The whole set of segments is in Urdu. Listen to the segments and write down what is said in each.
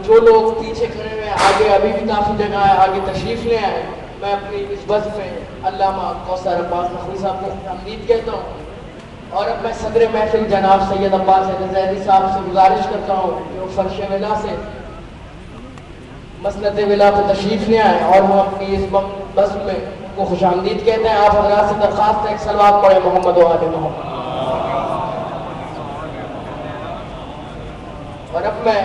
جو لوگ پیچھے کھڑے ہوئے آگے ابھی بھی کافی جگہ ہے، آگے تشریف لے آئے. میں اپنی اس بس میں علامہ کوثر عباس نقوی صاحب کو خوش آمدید کہتا ہوں. اور اب میں صدر محفل جناب سید عباس زیدی صاحب سے گزارش کرتا ہوں کہ وہ فرش ولا سے مسند ولا پہ تشریف لے آئیں اور وہ اپنی اس بس میں کو خوش آمدید کہتے ہیں. آپ حضرات سے درخواست ہے ایک صلوات پڑھیں محمد و آل محمد. اور اب میں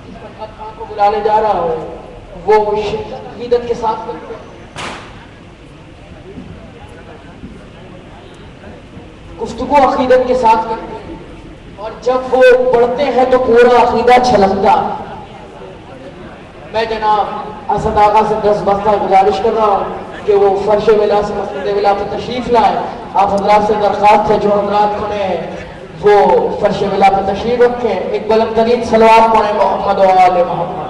جس فرقت خان کو بلانے جا رہا ہوں وہ شدت عقیدت کے ساتھ کرتے ہیں، گفتگو عقیدت کے ساتھ کرتے ہیں، اور جب وہ پڑھتے ہیں تو پورا عقیدہ چھلکتا. میں جناب اسد آقا سے 10 بستہ گزارش کر رہا ہوں کہ وہ فرش ولا سے مسجد ولا پہ تشریف لائیں. آپ حضرات سے درخواست ہے جو حضرات کھڑے ہیں وہ فرش ولا پہ تشریف رکھیں. ایک بلند ترین صلوات پڑھیں محمد و آل محمد.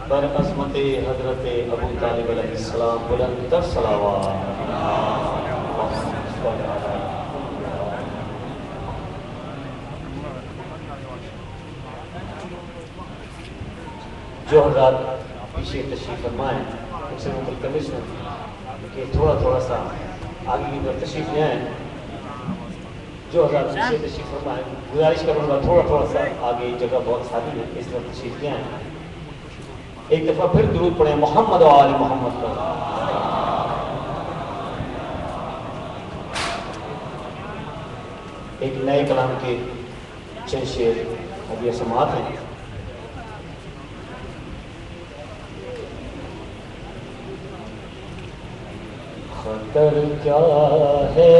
بر عظمت حضرت ابو طالب علیہ السلام بلند تر صلوات. جو حضرات پیچھے تشریف فرمائیں ان سے میں ملتمس ہوں کہ تھوڑا سا آگے کی طرف تشریف لے آئیں. جو حضرات پیچھے تشریف فرمائیں گزارش کروں گا تھوڑا سا آگے جگہ بہت خالی ہے اس طرف تشریف لے آئیں. ایک دفعہ پھر درود پڑھیں محمد و آل محمد پر. ایک نئے کلام کے چند شعر ابھی سماعت ہیں. خطر کیا ہے،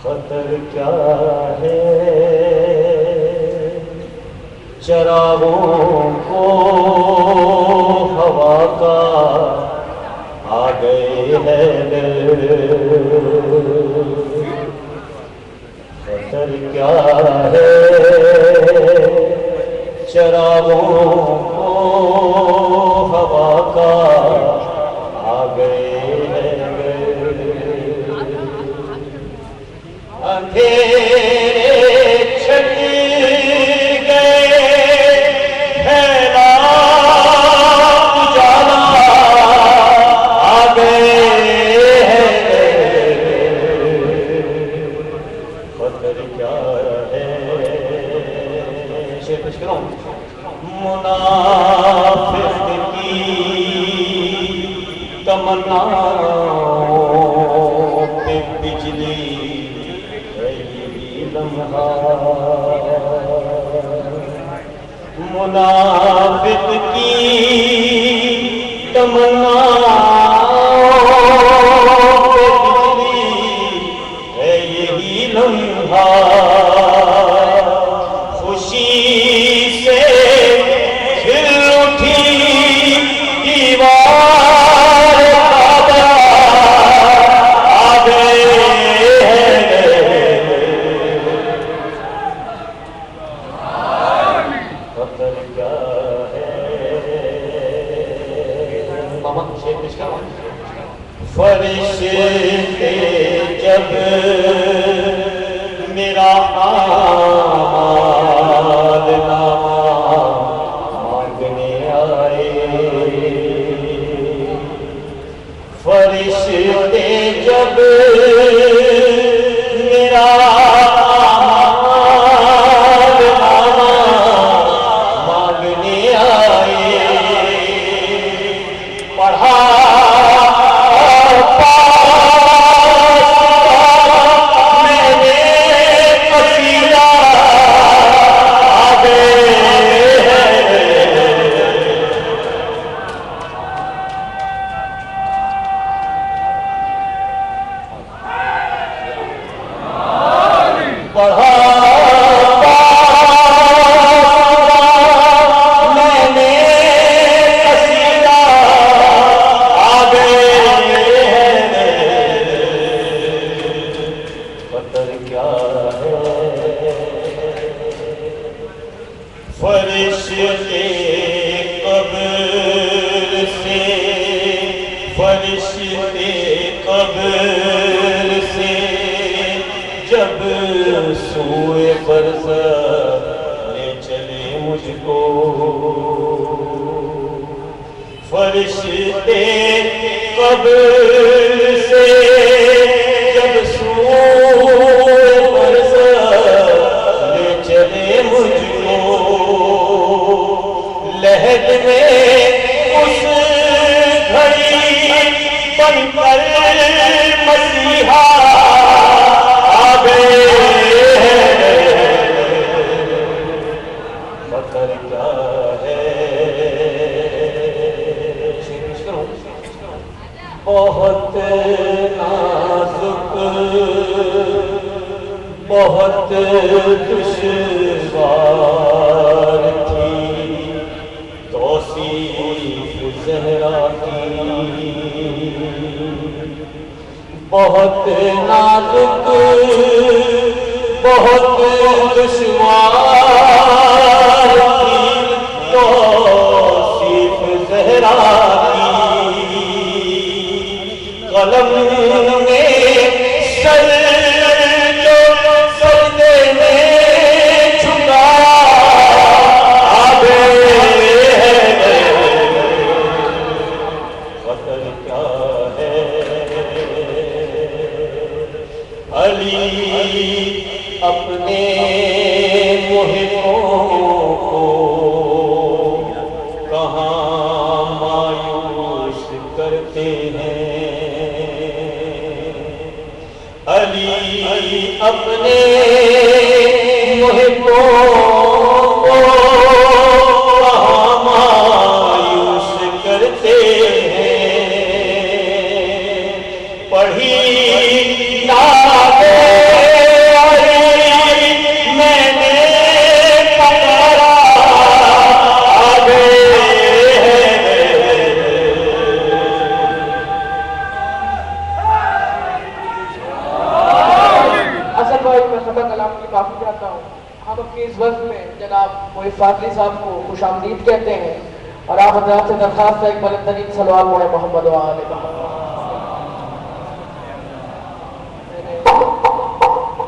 خطر کیا ہے، چراغوں کو ہوا کا آ گئے ہیں. خطر کیا ہے، چراغوں کو ہوا کا آ گئے ہیں. اندھیرے چھٹ منافق کی تمناؤں پہ بجلی ہے یہ لمحہ. منافق کی تمناؤں پہ بجلی ہے یہی لمحہ. فرشتے جب میرا فرشتے قبر سے فرشتے قبر سے جب سوئے برزخ لے چلے مجھ کو فرشتے قبر سے جب سوئے برزخ لے چلے مجھ کو لہد میں اس گھڑی بن کر مسیحا آ گئے فخر کیا ہے بہت نازک بہت دشوار تھی توصیف زہرا کی بہت نازک بہت دشوار تھی توصیف زہرا کی قلم میں سر جو سجدے میں جھکا آگے خطر کیا ہے علی اپنے محبوں کو کہاں مایوس کرتے ہیں علی اپنے محبوں کو کہاں مایوس کرتے ہیں پڑھی نعتیں میں نے پکارا آگے کلام کی معافی چاہتا ہوں ہم اپنی اس وقت میں جناب محب فاضلی صاحب کو خوش آمدید کہتے ہیں اور آپ حضرات سے درخواست ہے ایک بلند ترین صلوات پڑھیں محمد و آل محمد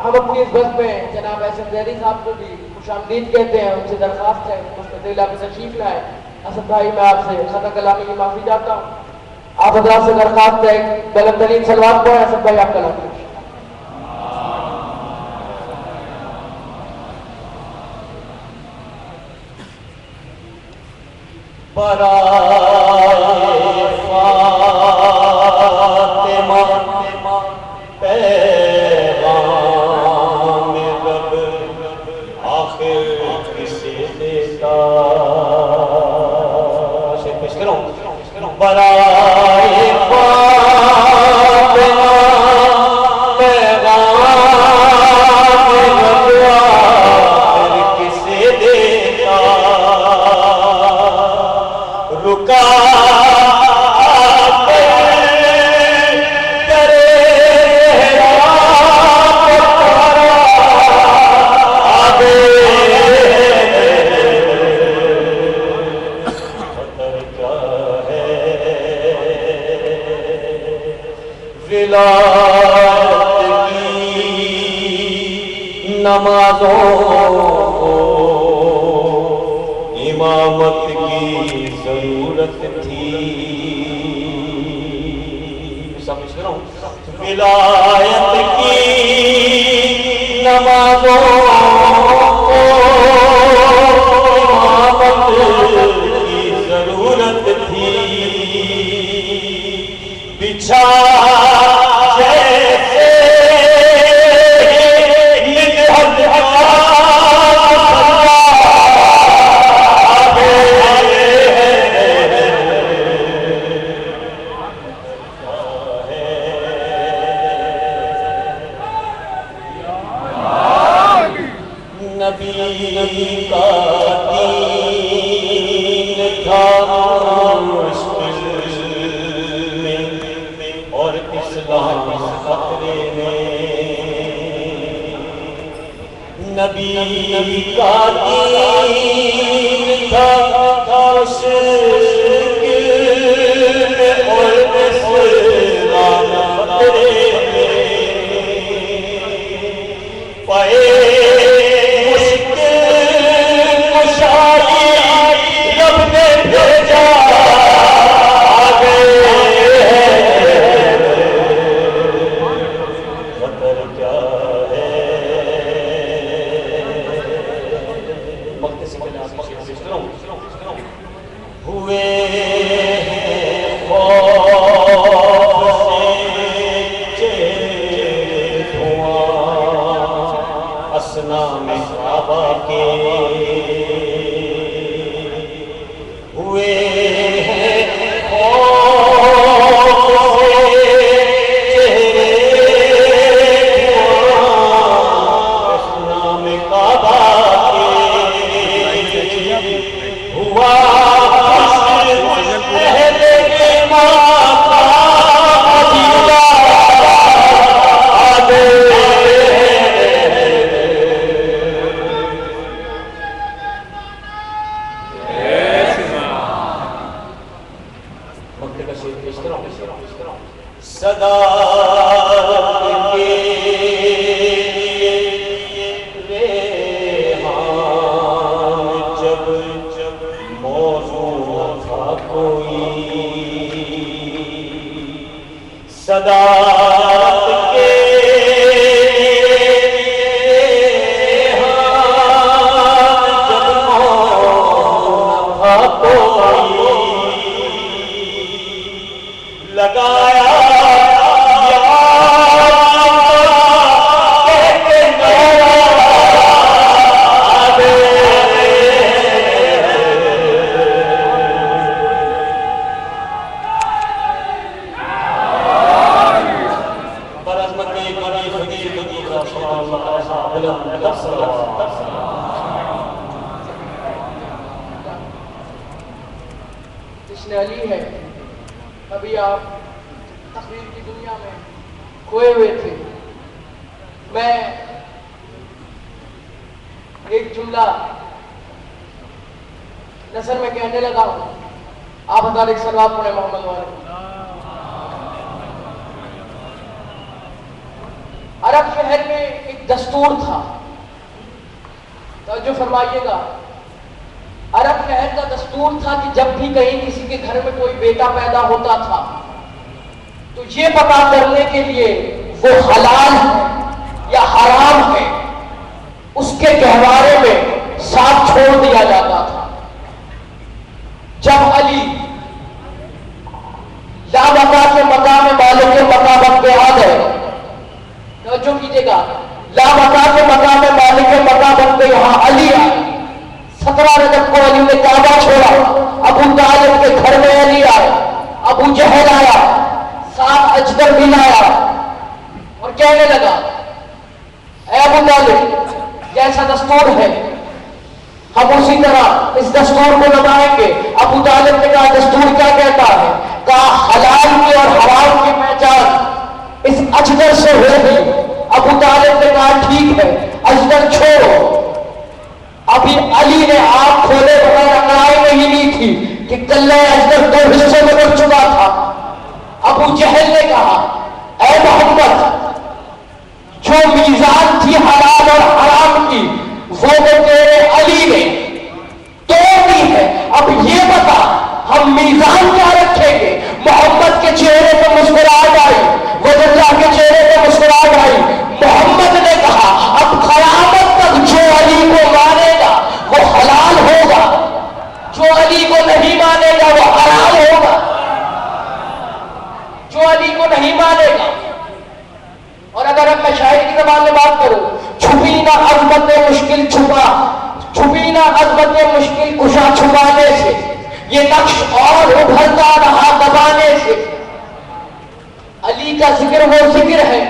ہم اپنی اس وقت میں جناب احسن زہری صاحب کو بھی خوش آمدید کہتے ہیں ان سے درخواست ہے مستقل آپ تشریف لائیں اسد بھائی میں آپ سے خطا کلامی کی معافی چاہتا ہوں آپ حضرات سے درخواست ہے ایک بلند ترین صلوات پڑھیں اسد بھائی آپ کلام کریں برائے فاطمہ پیغام رب آخر کسے دیتا پیش کروں برائے فاطمہ پیغام رب آخر کسے دیتا رکا ولایت کی نمازوں کو امامت کی ضرورت تھی سمجھ رہا ہوں ولایت کی نمازوں کو امامت کی ضرورت تھی بچھا جیسے نبی کا دین تھا مشکل میں اور اسلام خطرے میں نبی کا دین تھا مشکل اور اسلام خطرے میں پائے مشکل کشائی رب نے بھیجا آگے خطر کیا ہے وقت سے پہلے آپ کو ہوئے خوف سے چہرے دھواں اصنام صحابہ کے ہوئے خوف سے چہرے دھواں اصنام کعبہ کے ہوا صدا کے ریحان جب موضوع تھا کوئی صدا کے ریحان جب موضوع تھا کوئی لگایا جشن علی ہے. ابھی آپ تقریر کی دنیا میں کھوئے ہوئے تھے. میں ایک جملہ نثر میں کہنے لگا ہوں. آپ ہزار ایک سلوات پڑھیں محمد والے. عرب شہر میں ایک دستور تھا, توجہ فرمائیے گا. عرب شہر کا دستور تھا کہ جب بھی کہیں کسی کے گھر میں کوئی بیٹا پیدا ہوتا تھا تو یہ پتا کرنے کے لیے وہ حلال ہے یا حرام ہے اس کے گہوارے میں ساتھ چھوڑ دیا جاتا تھا. جب علی لامکہ کے مقام مالک کے مقام پہ آ گئے, توجہ کیجیے گا, لامکہ کے مقام مالک کے مقام پہ یہاں علی آئے. 17 رجب کو علی نے کعبہ چھوڑا. ابو طالب کے گھر میں علی آئے, ابو جہل آیا, ساتھ اجدر بھی لایا اور کہنے لگا اے ابو طالب جیسا دستور ہے ہم اسی طرح اس دستور کو نبھائیں گے. ابو طالب نے کہا دستور کیا کہتا ہے؟ کہا حلال کی اور حرام کی پہچان اس اجدر سے ہوگی. ابو طالب نے کہا ٹھیک ہے اجدر چھوڑو. ابھی علی نے آپ کھولے بغیر اکڑائی نہیں لی تھی کہ کلہ اجدر 2 حصوں میں بڑھ چکا تھا. ابو جہل نے کہا اے محمد جو میزان تھی حلال اور حرام کی وہ تیرے علی نے توڑ دی ہے. اب یہ بتا ہم میزان کیا رکھیں گے؟ محمد کے چہرے پہ مسکراہٹ آئی, وجہ اللہ کے چہرے پہ مسکراہٹ آئی. محمد نے کہا اب قیامت تک جو علی کو مانے گا وہ حلال ہوگا, جو علی کو نہیں مانے گا وہ حرام ہوگا. جو علی کو نہیں مانے گا. اور اگر اب میں شاعر کی زبان میں بات کروں, چھپی نہ عظمت مشکل چھپا, چھپی نہ عظمت مشکل کشا چھپانے سے, یہ نقش اور ابھرتا رہا دبانے سے. علی کا ذکر وہ ذکر ہے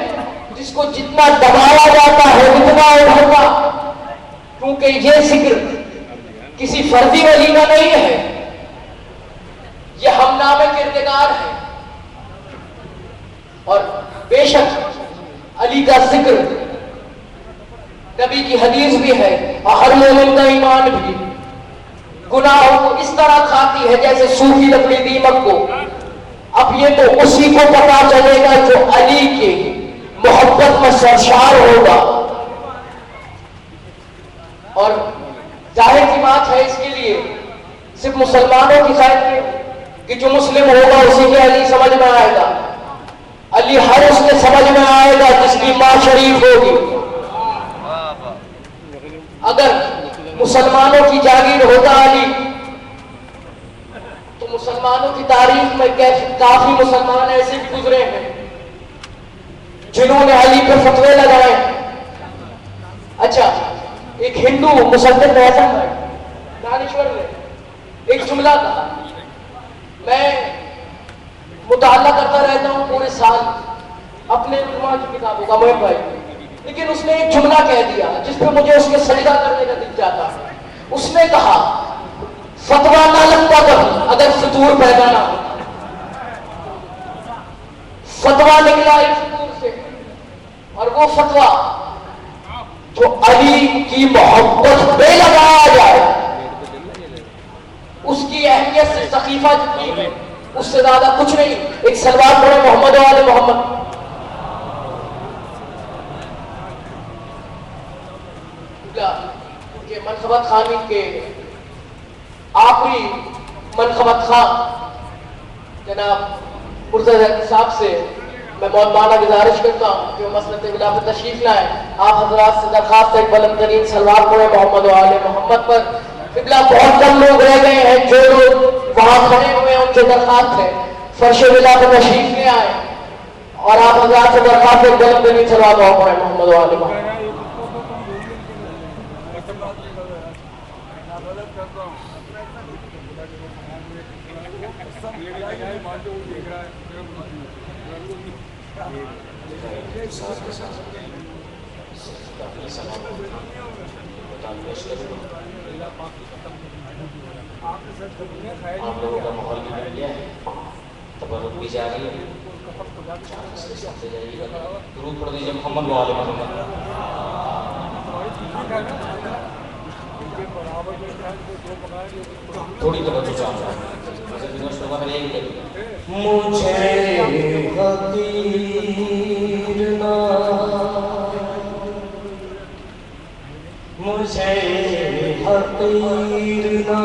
جس کو جتنا دبایا جاتا ہے اتنا ابھرتا, کیونکہ یہ ذکر کسی فردی ولی کا نہیں ہے, یہ ہم نام کردگار ہے. اور بے شک علی کا ذکر نبی کی حدیث بھی ہے، ہر مومن کا ایمان بھی گناہوں کو اس طرح کھاتی ہے جیسے سوکھی لکڑی دیمک کو۔ اب یہ تو اسی کو پتا چلے گا جو علی کے محبت میں سرشار ہوگا، اور ظاہر کی بات ہے اس کے لیے صرف مسلمانوں کی خیر نہیں کہ جو مسلم ہوگا اسی کے علی سمجھ میں آئے گا، علی ہر اس کے سمجھ میں آئے گا جس کی ماں شریف ہوگی۔ اگر مسلمانوں کی جاگیر ہوتا علی تو مسلمانوں کی تاریخ میں کافی مسلمان ایسے بھی گزرے ہیں جنہوں نے علی پر فتوے لگائے۔ اچھا، ایک ہندو مسلمان اعظم ہے دانشور نے ایک جملہ کہا، میں مطالعہ کرتا رہتا ہوں پورے سال اپنے علماء کی کتابوں کا محب بھائی، لیکن اس نے ایک جملہ کہہ دیا جس پہ مجھے اس کے سجدہ کرنے کا دل چاہتا ہے۔ اس نے کہا فتویٰ نہ لگتا کبھی اگر فطور پیدا نہ ہو، فتویٰ نکلا اس فطور سے، اور وہ فتویٰ جو علی کی محبت پہ لگایا جائے اس کی اہمیت سے صحیفہ جتنی ہے اس سے زیادہ کچھ نہیں۔ ایک سلوات پڑھے محمد و آل محمد۔ کہ منقبت خانی کے آخری منقبت خان جناب مرزا زیدی صاحب سے میں بہت بالا گزارش کرتا ہوں کہ وہ مسند خلافت تشریف لائیں۔ آپ حضرات سے درخواست ہے بلند ترین سلوات پڑھے محمد و آل محمد پر۔ قبلہ بہت کم لوگ رہ گئے ہیں، جو لوگ وہاں کھڑے ہوئے ہیں ان سے درخواست ہے فرش خلافت تشریف لے آئیں، اور آپ حضرات سے درخواست ہے بلند ترین سلوات پڑھے محمد و آل محمد۔ آپ لوگوں کا ماحول بھی بن گیا ہے، تبرک بھی جاری ہے، درود پڑھ دیجیے محمد و آل محمد۔ تھوڑی توجہ چاہتا ہوں، مجھے حقیر نہ مجھے حقیر نہ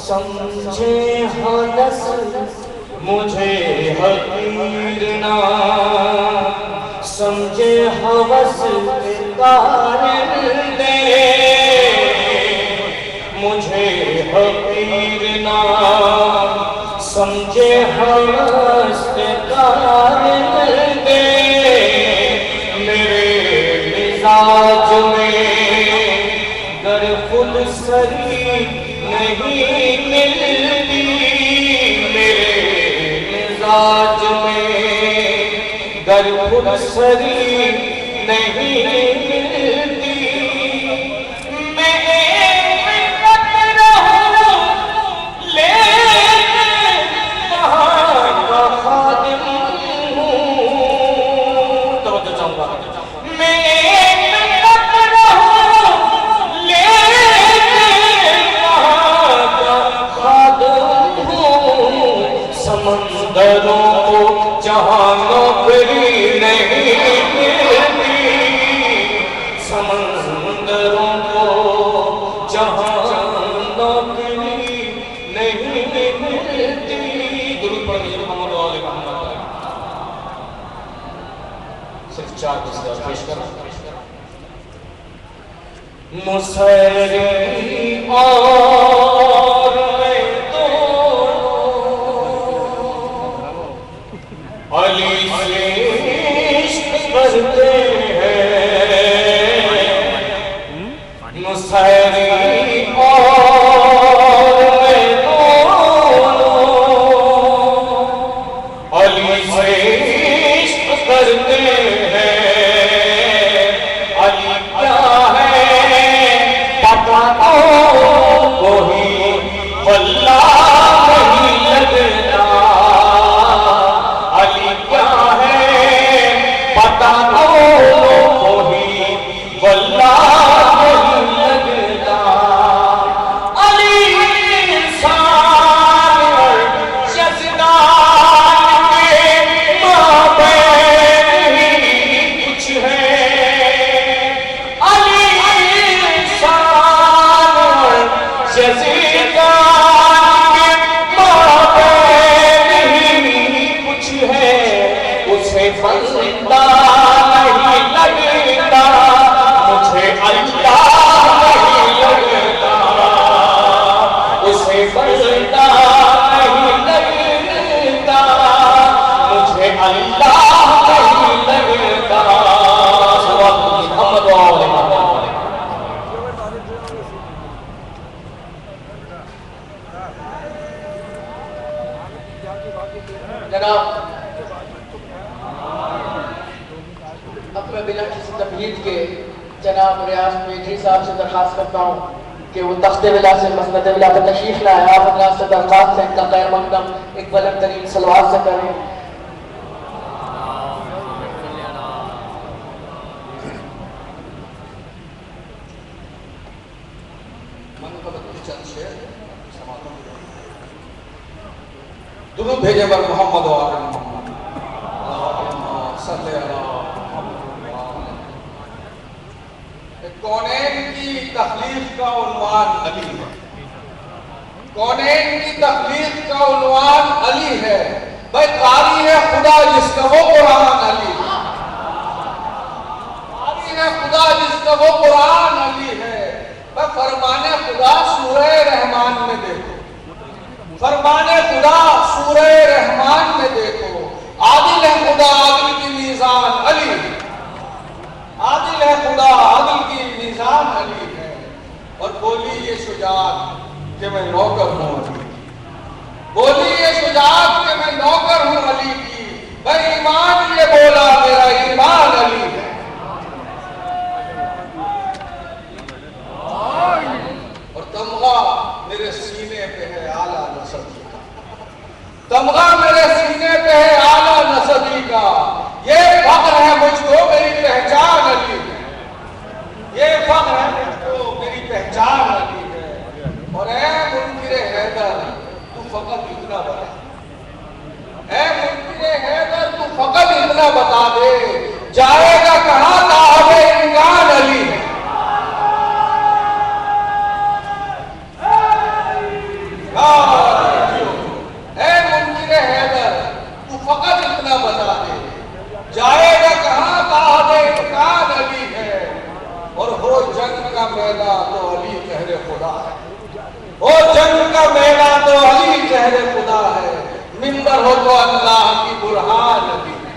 سمجھے حنس، مجھے حقیر نہ سمجھے حوث کارندے، مجھے حقیر نہ سمجھے حوث کارندے، میرے مزاج میں گر خود سری نہیں ملتی، میرے مزاج میں گر خود سری نہیں ملتی، میں ایک قطرہ ہوں لیکن وہاں کا خادم ہوں۔ توجہ چاہوں گا، میں ایک قطرہ ہوں لیکن وہاں کا خادم ہوں، سمندروں کو جہاں نوکری نہیں ملتی، سمندروں کو جہاں نوکری نہیں ملتی۔ درود پڑھ لیجیے محمد و آل محمد۔ صرف 4 مصرع پیش کرنا۔ مسری اور میں دونوں علی سے عشق کرتے ہیں، مسری اور میں دونوں علی سے عشق کرتے ہیں، علی کیا ہے پتہ تو جناب ریاض میجری صاحب سے درخواست کرتا ہوں کہ وہ تخت ولا سے مسند ولا پر تشریف لائے. آپ حضرات سے درخواست ہے ان کا خیر مقدم ایک بلند ترین صلوات سے کریں. درود بھیجے بر محمد و آل محمد اللہم صلی علی محمد. کونین کی تخلیق کا عنوان علی ہے. کونین کی تخلیق کا عنوان علی ہے. بھائی قاری ہے خدا جس کا وہ قرآن علی ہے. قاری ہے خدا جس کا وہ قرآن علی ہے. بھائی فرمان خدا سورہ رحمان میں دیکھو. فرمان خدا سورہ رحمان میں دیکھو. عادل ہے خدا عادل کی میزان علی ہے. عادل ہے خدا عادل کی میزان علی ہے. اور بولی یہ شجاعت کہ میں نوکر ہوں علی. بولی یہ شجاعت کہ میں نوکر ہوں علی کی. بھائی ایمان یہ بولا میرا ایمان علی ہے. اور تمغہ میرے سینے پہ ہے اعلیٰ نسبی کا. تمغہ میرے سینے پہ ہے اعلیٰ نسبی کا. یہ فخر ہے مجھ کو میری پہچان علی ہے. یہ فخر ہے مجھ کو میری پہچان علی ہے. اور اے منکر حیدر تو فقط اتنا بتا. اے منکر حیدر تو فقط اتنا بتا دے جائے گا کہاں صاحب امکان علی ہے. اے منکر حیدر تو فقط اتنا بتا دے جائے گا کہاں صاحب امکان علی ہے. اور ہو جنگ کا میدان تو علی قہر خدا ہے. ہو جنگ کا میدان تو علی قہر خدا ہے. منبر ہو تو اللہ کی برہان علی ہے.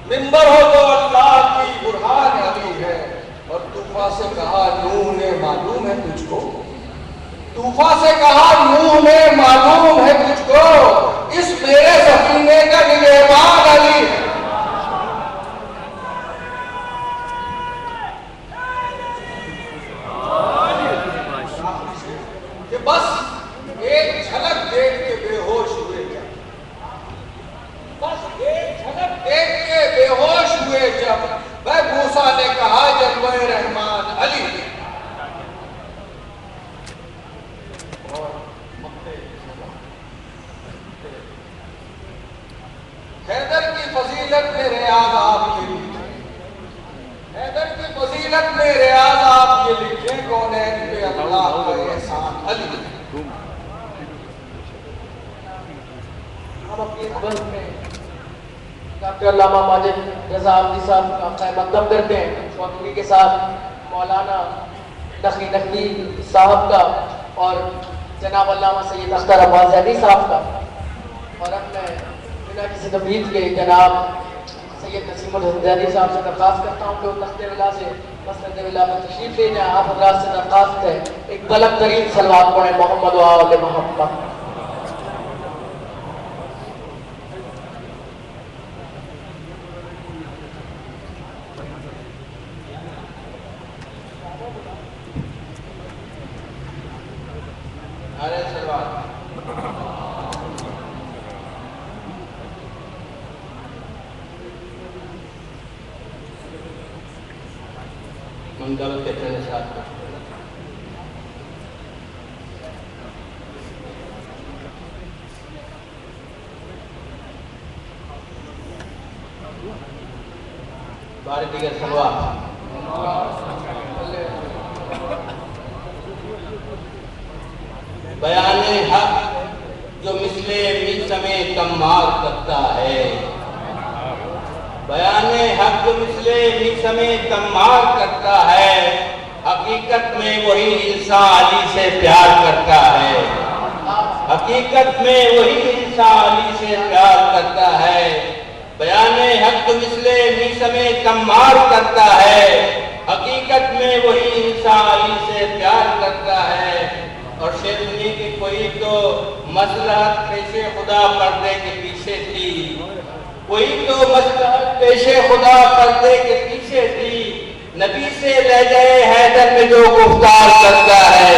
منبر ہو تو اللہ کی برہان علی ہے. اور طوفا سے کہا نوح نے معلوم ہے تجھ کو. طوفا سے کہا نوح نے معلوم ہے تجھ کو. اس میرے سفینے کا نگہبان علی ہے. کہ بس ایک جھلک دیکھ کے بے ہوش ہوئے جب. بس ایک جھلک دیکھ کے بے ہوش ہوئے جب. بھائی موسیٰ نے کہا جلوہ رحمان علی ہے. حیدر کی فضیلت میں ریاض آپ یہ لکھیں. حیدر کی فضیلت میں ریاض آپ یہ لکھیں. کونین پہ اللہ کا احسان علی ہے. ہم اپنی اس بحث میں ڈاکٹر علامہ ماجد رضا عابدی صاحب کا خیر مقدم کرتے ہیں. شوقی کے ساتھ مولانا نقی نقوی صاحب کا اور جناب علامہ سید اختر عباس زیدی صاحب کا. اور اب میں بنا کسی تمہید کے جناب سید نسیم الحسن زیدی صاحب سے درخواست کرتا ہوں کہ وہ تخت ولا سے مسند ولا میں تشریف لے جائیں. آپ حضرات سے درخواست ہے ایک بلند ترین صلوات پڑھیں محمد و آل محمد. نعرہ صلوات. منگل کے تیرے ساتھ بار دیگر صلوات. بیان حق جو مثل میثم تمار کرتا ہے. بیان حق جو مثل میثم تمار کرتا ہے. حقیقت میں وہی انسان علی سے پیار کرتا ہے. حقیقت میں وہی انسان علی سے پیار کرتا ہے. بیان حق جو مثل میثم تمار کرتا ہے. حقیقت میں وہی انسان علی سے پیار کرتا ہے. اور شیرنی کی کوئی تو مصلحت پیش خدا پردے کے پیچھے تھی. کوئی تو مصلحت پیش خدا پردے کے پیچھے تھی. نبی سے لہجہ حیدر میں جو گفتار کرتا ہے،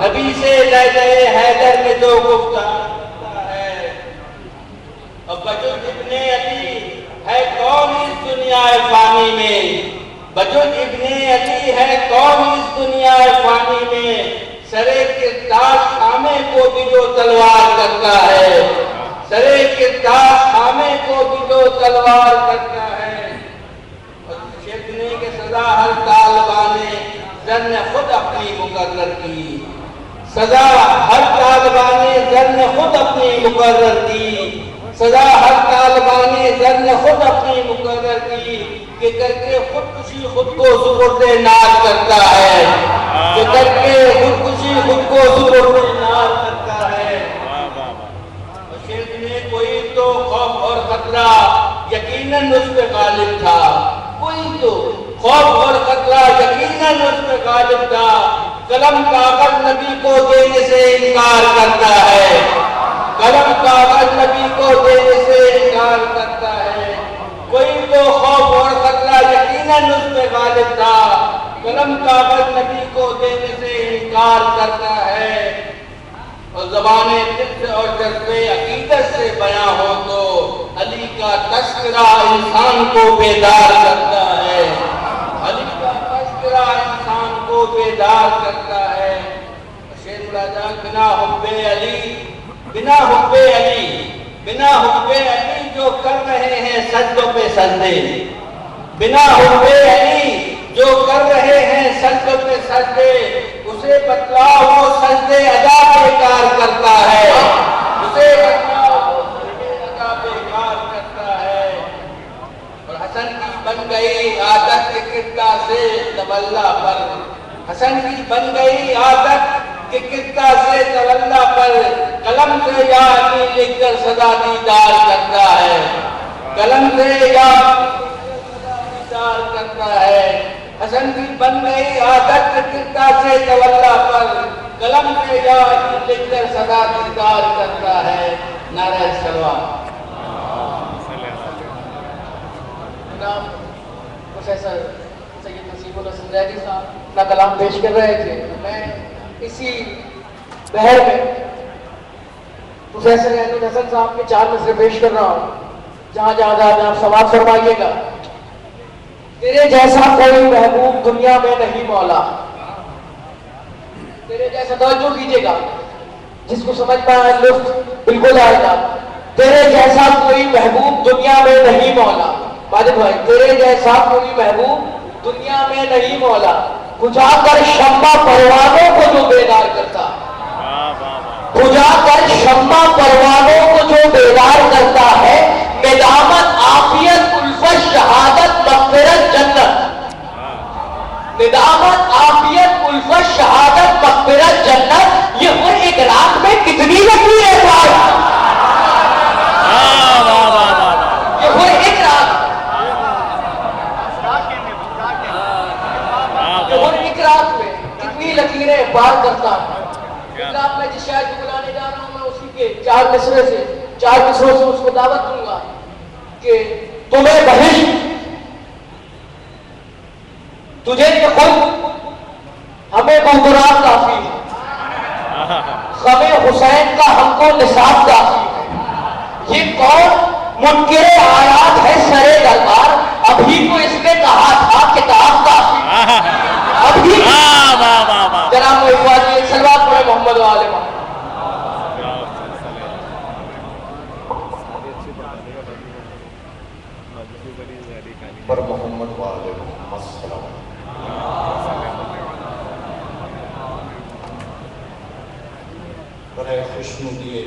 نبی سے لہجہ حیدر میں جو گفتار کرتا ہے، اور بجد ابن علی ہے کون اس دنیا فانی میں، بجد ابن علی ہے کون اس دنیا فانی میں، سرے کردار خامے کو بھی جو تلوار کرتا ہے، سرے کردار خامے کو بھی جو تلوار کرتا ہے، کہ سزا ہر طالبانے زر نے خود اپنی مقرر کی، سزا ہر طالبانے زر نے خود اپنی مقرر کی، سزا ہر طالبانے زر نے خود اپنی مقرر کی، کہ کر کے خودکشی خود کو سپرد نار کرتا ہے، کہ کر کے خودکشی خود کو سپرد نار کرتا ہے۔ شیخ نے کوئی تو خوف اور خطرہ یقیناً اس پہ غالب تھا، کوئی تو خوف اور خطرہ یقیناً اس پہ غالب تھا، قلم کاغذ نبی کو دینے سے انکار کرتا ہے، قلم کاغذ نبی کو دینے سے انکار کرتا ہے، کوئی تو خوف اور خطرہ یقیناً اس پہ غالب تھا، قلم کاغذ نبی کو دینے سے انکار کرتا ہے، اور زبان دل سے اور جذبے عقیدت سے بیاں ہو تو علی کا تذکرہ انسان کو بیدار کرتا ہے، علی کا تذکرہ انسان کو بیدار کرتا ہے۔ شیر الازاں بنا حب علی، بنا حب علی، بنا حب علی جو کر رہے ہیں سجدوں پہ سجدے، بنا حب علی جو کر رہے ہیں سجدوں پہ سجدے، اسے بتلاؤ وہ سجدے ادا بیکار کرتا ہے، اسے بتلاؤ وہ سجدے ادا بیکار کرتا ہے۔ اور حسن کی بن گئی عادت کہ قطع سے تولا پر، حسن کی بن گئی عادت کہ قطع سے تولا پر، قلم سے یا علی لکھ کر سدا دیدار کرتا ہے، قلم سے یا دیدار کرتا ہے۔ حسن کی بن گئی عادت کہ قطع سے تولا پر، قلم سے یا علی لکھ کر سدا دیدار کرتا ہے۔ نعرہ سلوات۔ جناب پروفیسر سید نصیب اللہ زندگی صاحب اپنا کلام پیش کر رہے تھے، میں اسی بہر میں پروفیسر احمد حسن صاحب کے 4 مصرے پیش کر رہا ہوں، جہاں جہاں آپ سماعت فرمائیے گا۔ تیرے جیسا کوئی محبوب دنیا میں نہیں مولا، تیرے جیسا، توجہ کیجیے گا، جس کو سمجھ پائے لطف بالکل آئے گا۔ تیرے جیسا کوئی محبوب دنیا میں نہیں مولا، ماجد بھائی، تیرے جیسا کوئی محبوب دنیا میں نہیں مولا، بجھا کر شمع پروانوں کو جو بیدار کرتا، بجھا کر شمع پروانوں کو جو بیدار کرتا ہے، ندامت عافیت الفت شہادت مغفرت جنت، ندامت عافیت الفت شہادت مغفرت جنت، یہ ہر ایک رات میں کتنی لگی ہے بات، یہ ہر ایک رات، یہ ہر ایک رات میں کتنی لکیریں بار کرتا ہے۔ میں جس شاعر کو بلانے جا رہا ہوں، میں اسی کے 4 مصرے سے 4 مصروں سے اس کو دعوت دوں گا کہ تمہیں بہشت، تجھے یہ خود، ہمیں گنگناہ کافی ہے، غم حسین کا ہم کو نصاب کافی ہے، یہ کون منکر آیات ہے سرے دربار، ابھی تو اس نے کہا تھا کتاب کافی ہے، ابھی جناب اقبال سلوات پڑھے محمد و آل محمد۔ پر محمد و آل محمد سلام۔ برائے خوشنودی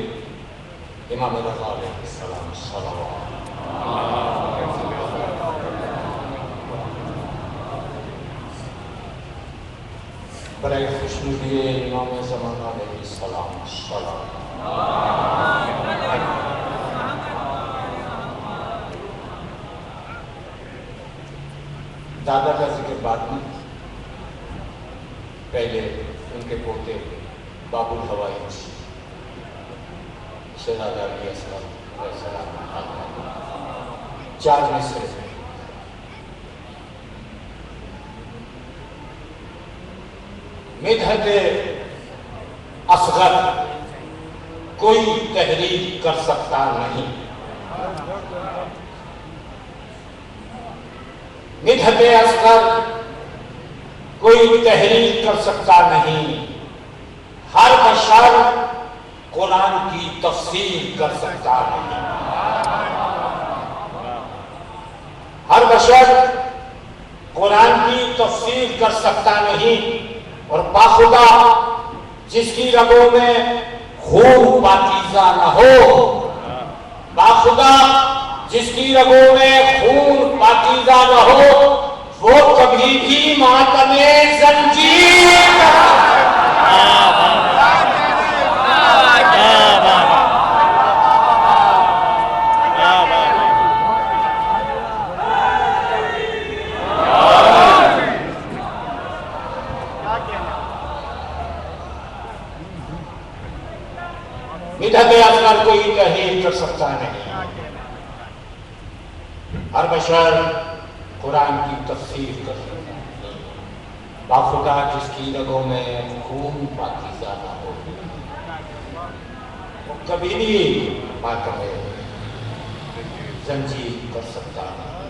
امام رضا علیہ السلام صلوات۔ برائے خوشنودی امام زمان علیہ السلام صلوات۔ دادا کا ذکر بعد میں، پہلے ان کے پوتے باب الحوائج شہزادہ علیہ السلام 4 مصرے مدحت اصغر کوئی تحریر کر سکتا نہیں، مدحت اصغر کوئی تحریر کر سکتا نہیں، ہر بشر قرآن کی تفسیر کر سکتا نہیں، ہر بشر قرآن کی تفسیر کر سکتا نہیں، اور باخدا جس کی رگوں میں خون پاکیزہ نہ ہو، باخدا جس کی رگوں میں خون پاکیزہ نہ ہو، وہ کبھی بھی ماتم زنجیر مدحت اصغر کوئی تحریر کر سکتا نہیں، ہر بشر قرآن کی تفسیر کر سکتا ہے، باخدا جس کی رگوں میں خون پاکیزہ نہ ہو، وہ کبھی بھی ماتم زنجیر کر سکتا نہیں۔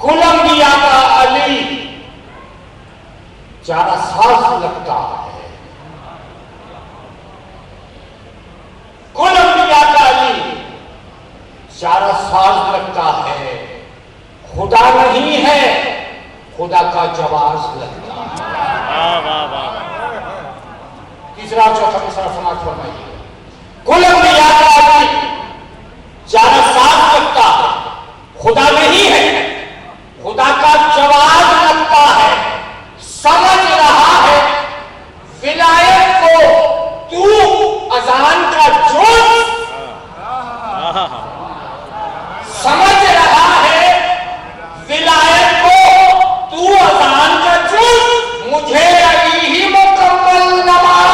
کل انبیاء کا علی چارہ ساز لگتا ہے، کل انبیاء کا علی چارہ ساز لگتا ہے، خدا نہیں ہے خدا کا جواز لگتا ہے۔ تیسرا چوتھا مسئلہ سماعت فرمائیے، کل انبیاء کا علی چارہ ساز لگتا ہے، خدا نہیں ہے خدا کا جواز لگتا ہے، سمجھ رہا ہے ولایت کو تو اذان کا جز، سمجھ رہا ہے ولایت کو تو اذان کا جز، مجھے علی ہی مکمل نماز۔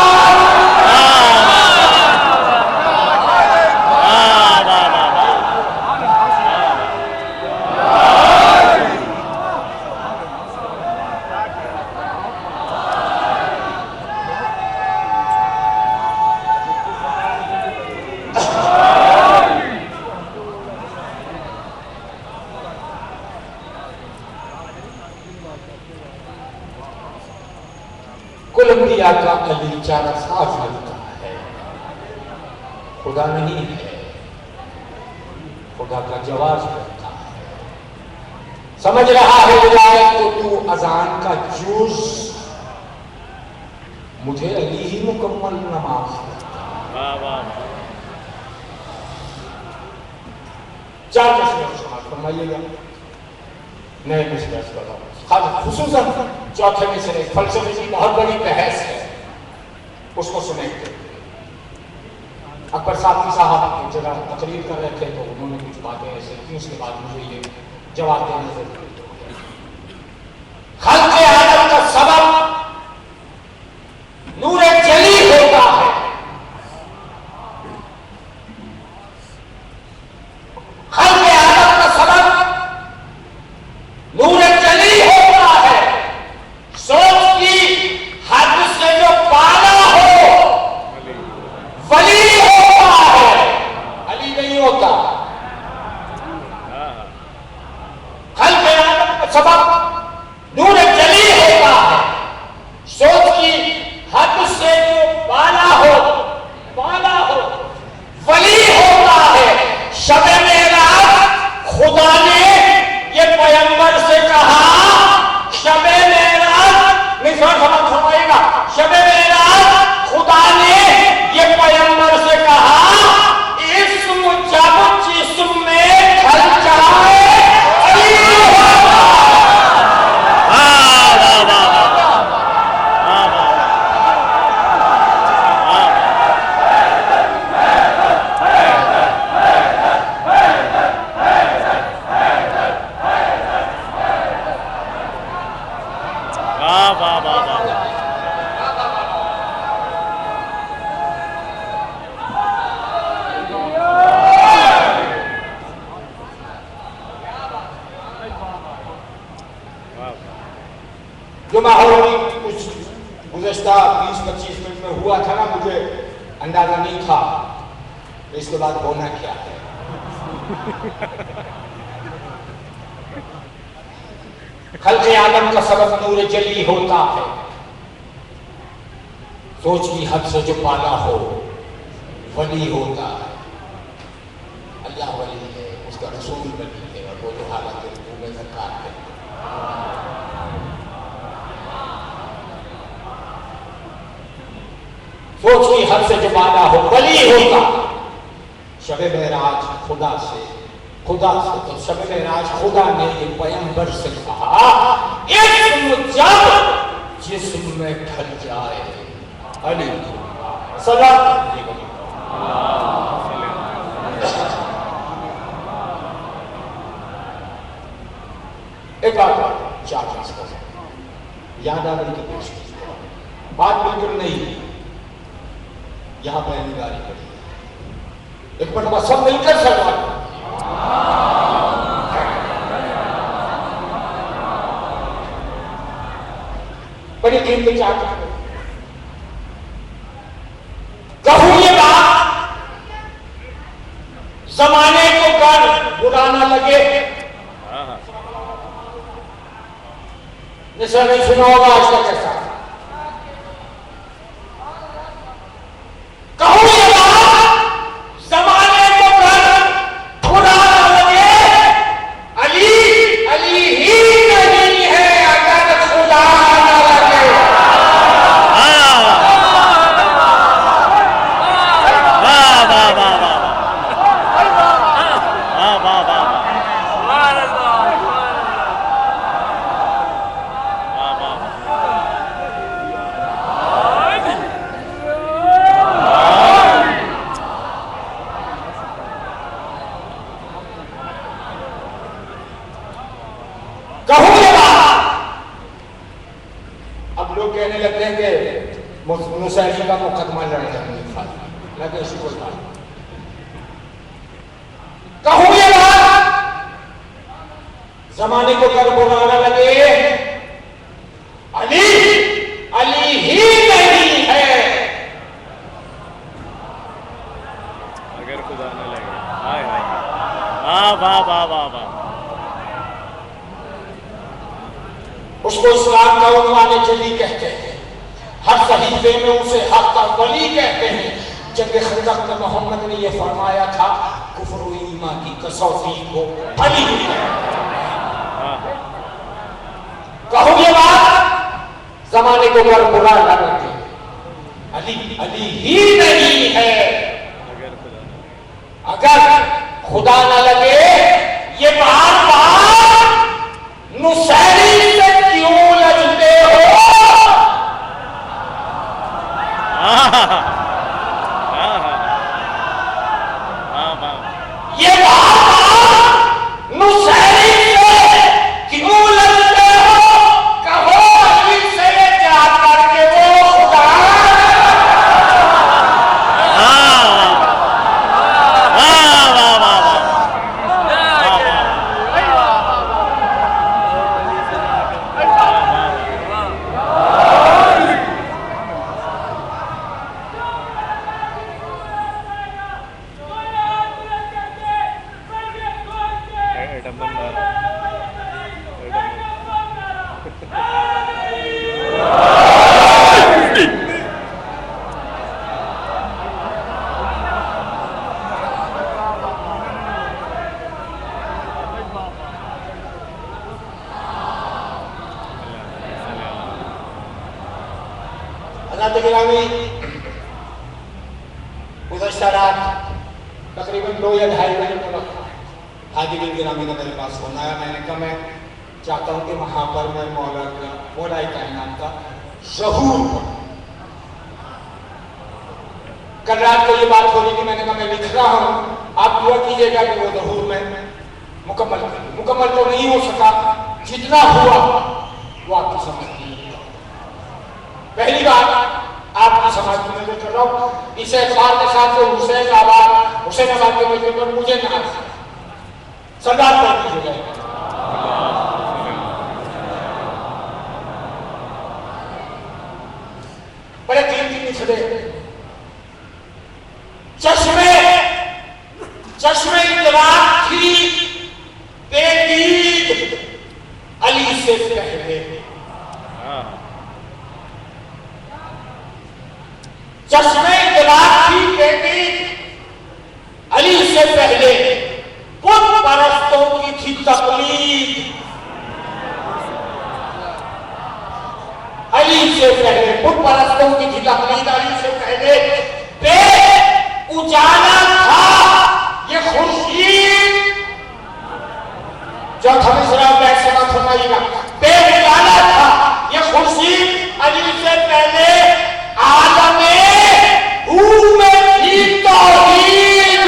کل انبیاء کا علی چارہ ساز لگتا ہے، خدا نہیں ہے خدا کا جواز لگتا ہے، سمجھ رہا ہے ولایت کو تو اذان کا جز، مجھے علی ہی مکمل نماز لگتا ہے۔ چار مسئلے سماعت فرمائیے گا، نئے مسئلے خصوصاً چوتھے مسئلے فلسفے کی بہت بڑی بحث ہے، اس کو سنیں گے۔ اکبر صاحب صاحب ایک جگہ تقریر کر رہے تھے تو انہوں نے کچھ باتیں ایسے کی، اس کے بعد مجھے یہ جواب دینا ضروری ہو گیا۔ خلق آدم کا سبب نور جلی ہوتا ہے، خلق آدم کا سبب نور جلی ہوتا ہے، سوچ کی حد سے جو بالا ہو ولی ہوتا ہے، علی نہیں ہوتا۔ خلق آدم کا سبب نور جلی ہوتا ہے، سوچ کی حد سے جو بالا ہو ولی ہوتا ہے۔ شب معراج خدا نے یہ پیغمبر سے کہا، شب معراج مثال سمجھ فرمائیے گا، شب معراج خدا نے یہ پیغمبر سے کہا، اسم جب جسم میں ڈھل جائے علی ہوگا۔ جو ماحول کچھ گزشتہ 20-25 منٹ میں ہوا تھا نا، مجھے اندازہ نہیں تھا اس کے بعد ہونا کیا ہے۔ خلق آدم کا سبب نور جلی ہوتا ہے، سوچ کی حد سے جو پالا ہو ولی ہوتا ہے۔ اللہ ولی ہے، اس کا رسول ولی ہے، اور وہ جو حالات رکوع میں ذکر ہے۔ سوچ کی حد سے جو پالا ہو ولی ہوتا۔ شب معراج خدا سے تو شب معراج خدا نے یہ پیغمبر سے کہا، اسم جب جسم میں ڈھل جائے علی صلاۃ علیہ۔ ایک بات چار یاد آ گئی کہ پیش کی بات بالکل نہیں، یہاں پہ نگاری پڑی ایک مرتبہ سب مل کر سلمان بڑی قیمتی چاہتا ہے۔ کہوں یہ بات زمانے کو کر برا نہ لگے، جیسا نہیں سنا ہوگا آج تک ایسا۔ کہوں یہ بات زمانے کو کر برا نہ لگے، علی ہی نہیں ہے اگر خدا نہ لگے۔ کہوں یہ بات، اب لوگ کہنے لگتے ہیں کہ مسیلمہ کا مقدمہ لڑے جانے لیکن ایسی کوئی بات۔ کہوں یہ بات زمانے کو کر برا نہ لگے، علی ہی نہیں ہے اگر خدا نہ لگے۔ واہ واہ واہ واہ واہ۔ اس کو اسلام کا عنوان جلی کہتے ہیں، ہر صحیفے میں اسے حق کا ولی کہتے ہیں۔ جنگ خندق میں محمد نے یہ فرمایا تھا، کفر و ایمان کی کسوٹی کو علی کہو یہ بات زمانے کو کر برا نہ لگے، علی ہی نہیں ہے اگر خدا نہ لگے۔ یہ بار بار نصیری سے کیوں لجتے ہو؟ یہ بار بار نصیری سے کیوں لجتے ہو؟ کہو علی سے جا کر کے وہ خدا۔ حضرت گرامی، گزشتہ رات تقریباً 2 یا 2.5 بجے تک حاضرین گرامی نے میرے پاس فون آیا۔ میں نے کہا میں چاہتا ہوں کہ وہاں پر میں مولا کائنات کا ظہور پڑھوں۔ کل رات کو یہ بات ہو رہی تھی، میں نے کہا میں لکھ رہا ہوں، آپ دعا کیجیے گا کہ وہ ظہور میں مکمل کروں۔ مکمل تو نہیں ہو سکا، جتنا ہوا وہ آپ کی سمجھ نہیں۔ پہلی بات آپ کی سماج کی نظر کر رہا ہوں، اس اعتبار کے ساتھ جو حسین آباد کے مجھے پر مجھے نہ سردار کر دیجیے گا۔ بچھڑے چشمے ادراک کی بے دید علی سے پہلے، چشمے ادراک کی بے دید علی سے پہلے بت پرستوں کی تھی تقلید، علی سے پہلے بت پرستوں کی تھی تقلید، علی سے پہلے بے اجالا تھا یہ خورشید، جو ہمیں ذرا بیٹھ سمجھ فرمائیے گا، بے اجالا تھا یہ خورشید، علی سے پہلے عالم ہو میں تھی توحید،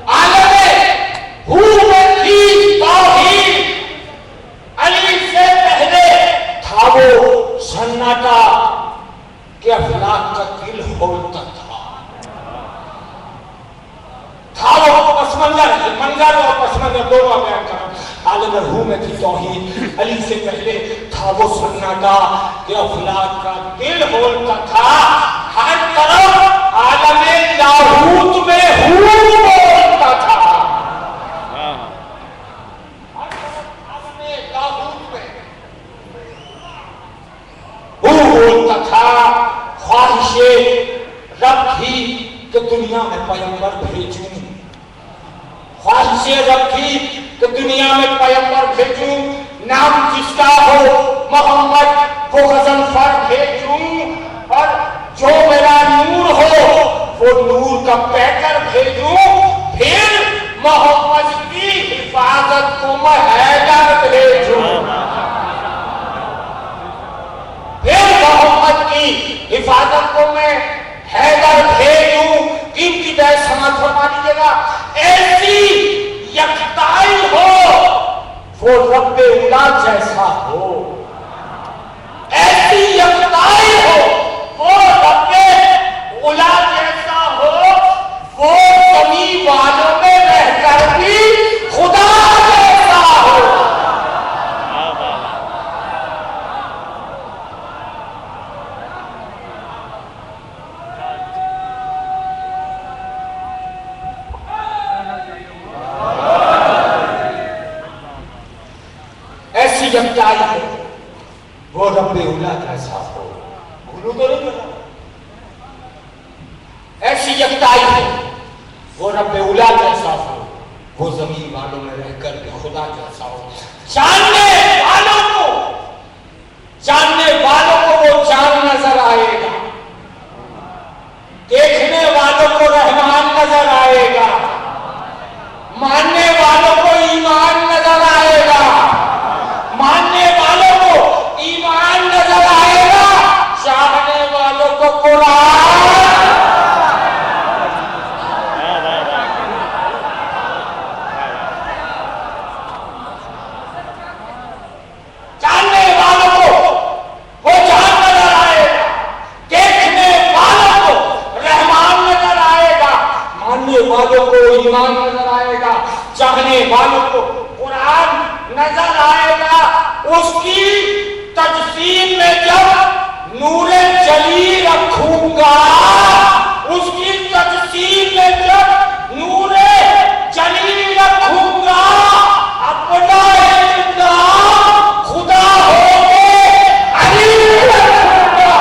عالم ہو میں تھی توحید، علی سے پہلے تھا وہ سناٹا کہ افلاک کا دل ہولتا تھا وہ پس منظر اور پس منظر دونوں بیان کر عالم روح میں تھی توحید، علی سے پہلے تھا وہ سناٹا کہ افلاک کا دل ہولتا تھا، ہر طرف عالم لاہوت میں ہو بولتا تھا، عالم لاہوت میں ہو بولتا تھا، خواہش رب تھی کہ دنیا میں پیغمبر بھیجوں، خواہش رب تھی کہ دنیا میں پیغمبر بھیجوں، نام جس کا ہو محمد وہ غضنفر بھیجوں، اور جو میرا نور ہو وہ نور کا پیکر بھیجوں، پھر محمد کی حفاظت کو میں حیدر بھیجوں، پھر محمد کی حفاظت کو میں حیدر بھیجوں، ان کی بے سمجھ فرما دیجیے گا، ایسی یکتائی ہو وہ رب اولا جیسا ہو، ایسی یکتائی ہو وہ رب اولا جیسا ہو، وہ زمین والوں میں رہ کر بھی خدا جیسا ہو، ایسی یکتائی ہو وہ رب اولا جیسا ہو، بھولو تو نہیں کرنا، ایسی یکتائی ہو وہ رب اولا جیسا ہو، وہ زمین والوں میں رہ کر بھی خدا جیسا ہو، جاننے والوں کو وہ جان نظر آئے گا، دیکھنے والوں کو رحمان نظر آئے گا، ماننے والوں کو ایمان نظر آئے گا، ماننے والوں کو ایمان نظر آئے گا، چاہنے والوں کو قرآن، جاننے والوں کو وہ جان نظر آئے گا، دیکھنے والوں کو رحمان نظر آئے گا، ماننے والوں کو ایمان نظر آئے گا، چاہنے والوں کو قرآن نظر آئے گا، اس کی تجسیم میں جب نور جلی رکھوں گا، اس کی تجسیم میں جب نور جلی رکھوں گا، اپنا نام خدا ہو کے علی رکھوں گا،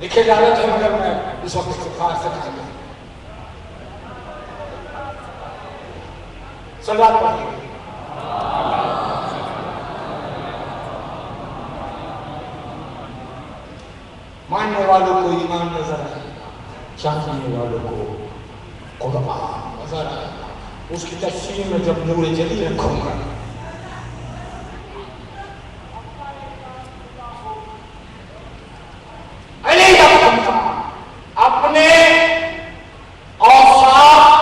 لکھے جا رہے تھے مگر میں اس وقت استغفار سے کھا گیا، صلوات پڑھیے، ماننے والوں کو ایمان نظر آئے گا، چاہنے والوں کو قرآن نظر آئے گا، اس کی تفسیر میں جب نور جلی رکھوں گا، اپنے اوصاف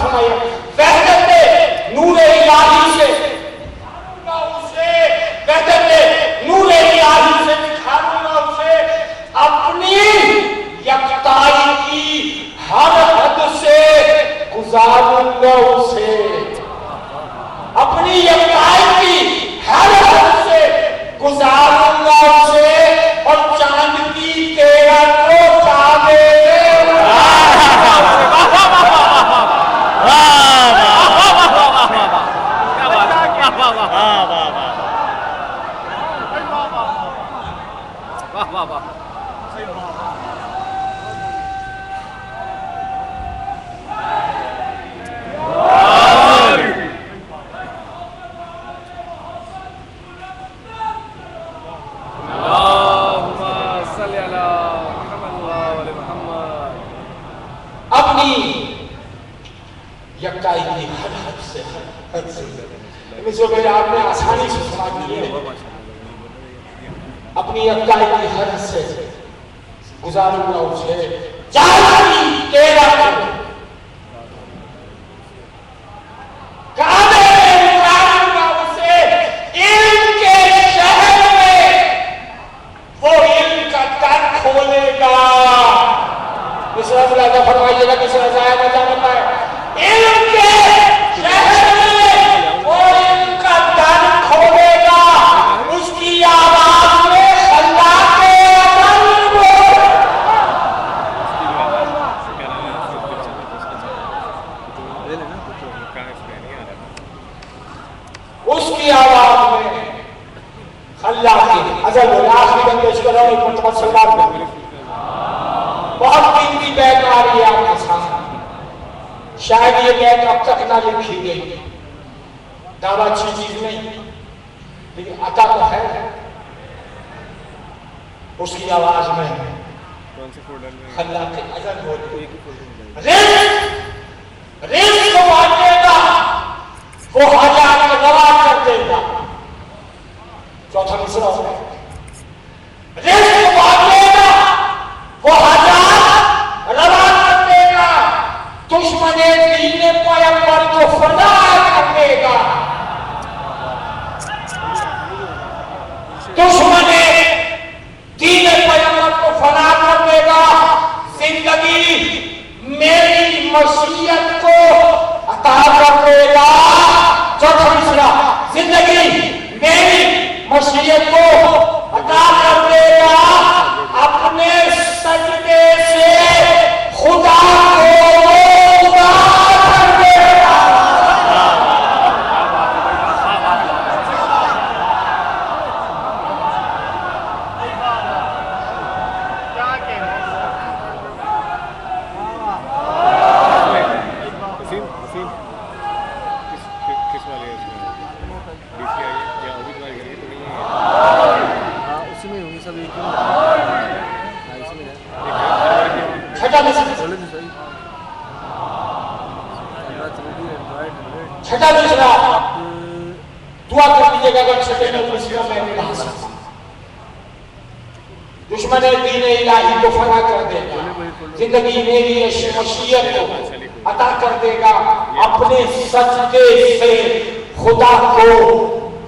فرمائیے وحدت نور الہی سے وحدت نور الہی سے دکھاؤں گا اسے اپنی یکتائی کی ہر حد سے گزاروں گا اسے اپنی یکتائی کی ہر حد سے گزاروں گا اسے اور چاند کی تیرا کو چاہے اپنی یکتائی کی ہر حد سے جو میرے آپ نے آسانی سے سنا دیے اپنی یکتائی کی ہر حد سے گزاروں گا اسے جاتی تیرا کعبے میں گزاروں گا اسے علم کے شہر میں وہ علم کا در کھولے گا اس رضا فرمائیے گا کس رضا ہے مجھا بتائے علم کے شہر میں وہ علم کا در کھولے گا اس کی آواز میں اللہ کے عمل اس کی آواز میں اللہ کی ازل آخری میں پیش کر رہا ہوں مرتبہ سلام میں بہت قیمتی بیت آ رہی ہے آپ کے سامنے شاید یہ بیت اب تک نہ لکھی گئی دعویٰ اچھی چیز نہیں لیکن عطا تو ہے اس کی آواز میں اللہ کے ازل بولے رزق مانگے گا وہ حاجات روا کر دے گا چوتھا مصرع ہو گیا رزق مانگے گا وہ حاجات روا کر دے گا دشمن دین پیغمبر کو فنا کر دے گا دشمن دین پیغمبر کو فنا کر دے گا زندگی میری مشیت کو عطا کر دے گا چوتھا مصرع زندگی میری مشیت کو عطا کر دے گا اپنے سجدے سے خدا کو عطا کر دے گا چھٹا مصرع دعا کر دیجئے گا اگر چھٹے میں مصرع میں نہیں رہ سکتا دشمن دین الہی کو فنا کر دے گا زندگی میری مشیت کو عطا کر دے گا اپنے سجدے سے خدا کو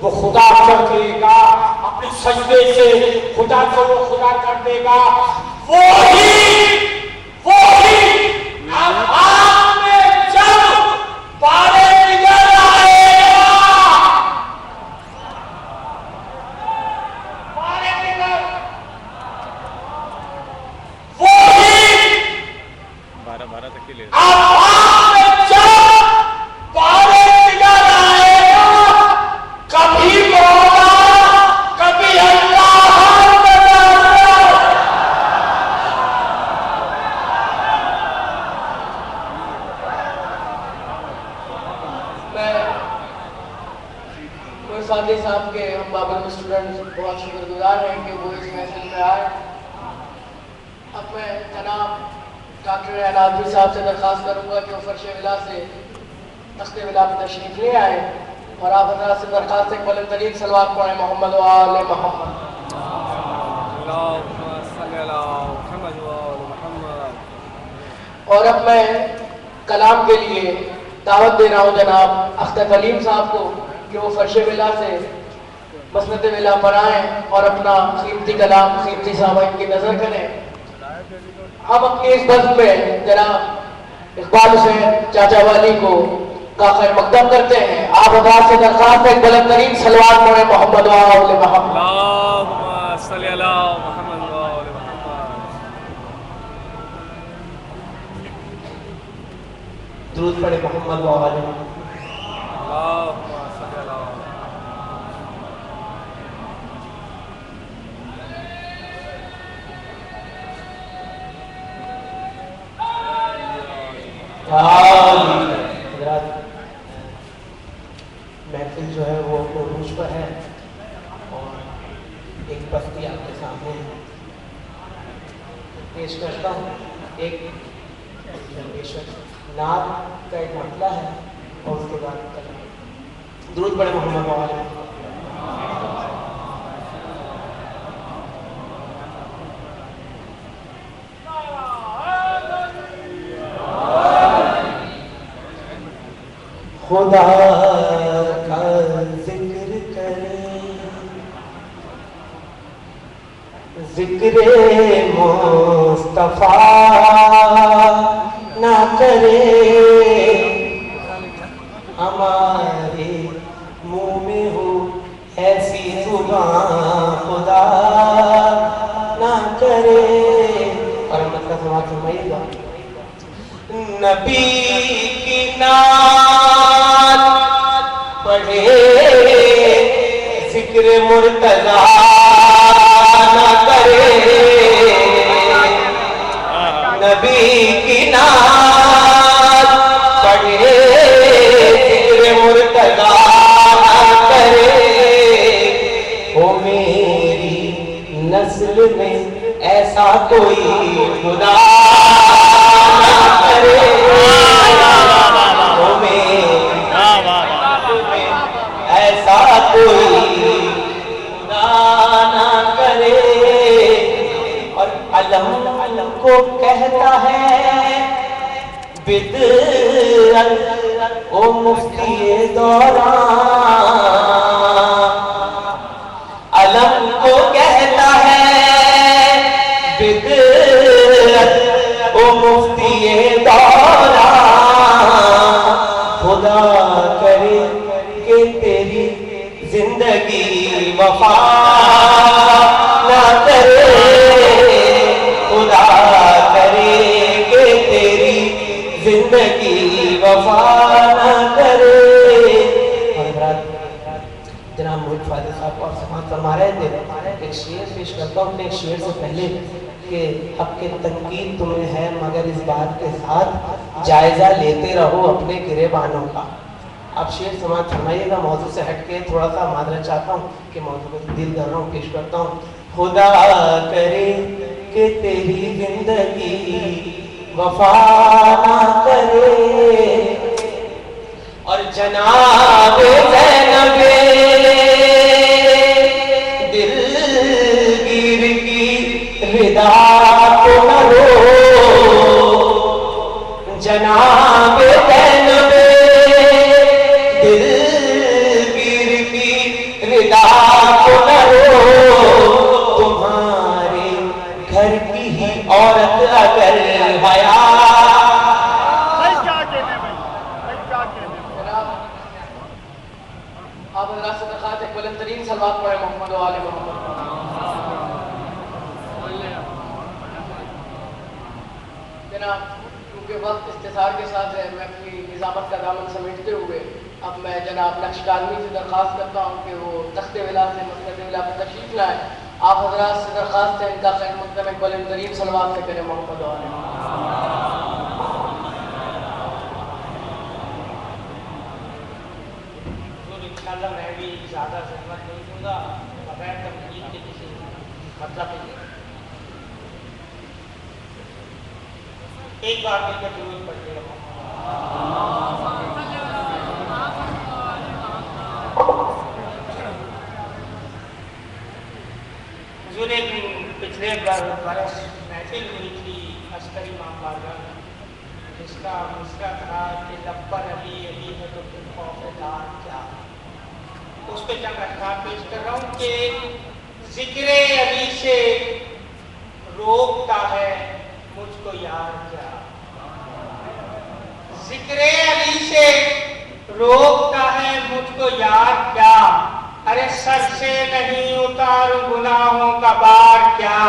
وہ خدا کر دے گا اپنے سجدے سے خدا کو وہ خدا کر دے گا وہی اب آپ میں جب پارے نگر آئے گا پارے نگر وہی 12 تک کے لئے اب آپ میں جب پارے نگر آئے گا کبھی مولا کبھی اللہ سادی صاحب کے ہم بابر میں اسٹوڈنٹ بہت شکر گزار ہیں کہ وہ اس محفل میں آئے اب میں جناب ڈاکٹر عنادری صاحب سے درخواست کروں گا کہ وہ فرش ولا سے تخت ولا میں تشریف لے آئے اور آپ حضرات سے درخواست ہے کہ بلند ترین صلوات پڑھیں محمد و آل محمد اور اب میں کلام کے لیے دعوت دے رہا ہوں جناب اختر کلیم صاحب کو کہ وہ فرش ولا سے مسند ولا پر آئیں اور اپنا قیمتی کلام قیمتی سامعین کی نظر کریں. ہم اپنی اس بزم میں جناب اقبال حسین چاچا والی کو کا خیر مقدم کرتے ہیں. آپ حضرات سے درخواست ہے بلند ترین صلوات پڑھیں محمد و آل محمد. اللهم صل على محمد وآل محمد. درود پڑھے محمد و آل محمد. اللهم صل على حضرات محفل جو ہے وہ عروج پر ہے اور ایک بستی آپ کے سامنے پیش کرتا ہوں. ایک نعت کا ایک مسئلہ ہے اور اس کے بعد درود پڑھے محمد و آل محمد. خدا کا ذکر کریں ذکر مصطفیٰ نہ کرے ہمارے منہ میں ہو ایسی زبان خدا نہ کرے. اور مطلب سماعت فرمائیے گا. نبی کی نعت پڑھے ذکر مرتضی نہ کرے. نبی کی نعت پڑھے ذکر مرتضی نہ کرے. وہ میری نسل میں ایسا کوئی خدا ایسا کوئی خدا نہ کرے. اور علم کو کہتا ہے بدعت او مفتی دوران. علم کو کہتا ہے بدعت او مفتی دوران. خدا کرے کہ تیری زندگی وفا نہ کرے. خدا کرے کہ تیری زندگی وفا نہ کرے. جناب محمد فاضل صاحب اور سماعت فرما رہے تھے. ایک شعر پیش کرتا ہوں. ایک شعر سے پہلے کہ حق کے تنقید تمہیں ہے مگر اس بات کے ساتھ جائزہ لیتے رہو اپنے گریبانوں کا. آپ شعر سماعت فرمائیے گا. موضوع سے ہٹ کے تھوڑا سا معذرت چاہتا ہوں کہ موضوع کو تبدیل کر رہا ہوں. پیش کرتا ہوں. خدا کرے کہ تیری زندگی وفا نہ کرے. اور جناب زینب دلگیر کی ردا کو نہ رو. جناب زینب دلگیر کی ردا کو نہ رو. تمہارے گھر کی ہی عورت اگر حیا آپ حضرات سے درخواست ہے بلند ترین صلوات پڑھیں محمد و آل محمد. جناب کیونکہ وقت اختصار کے ساتھ ہے میں اپنی نظامت کا دامن سمیٹتے ہوئے اب میں جناب نقش کالمی سے درخواست کرتا ہوں کہ وہ تخت ولا سے مسند ولا پر تشریف لائیں. آپ حضرات سے درخواست ہے ان کا خیر مقدم ایک بلند ترین صلوات سے کریں محمد و آل محمد. انشاءاللہ میں بھی زیادہ زحمت نہیں دوں گا بغیر تمہید کے کسی مطلب ایک بار مل کر درود پڑھتے رہو. حضور پچھلے بار محفل ہوئی تھی عسکری امام بارگاہ میں. اس کا مصرع تھا کہ لب پر علی علی ہے تو پھر خوف دار کیا. اس پہ چند اشعار پیش کر رہا ہوں کہ ذکر علی سے روکتا ہے مجھ کو یار کیا. ذکر علی سے روکتا ہے مجھ کو یار کیا. ارے سر سے نہیں اتاروں گناہوں کا بار کیا.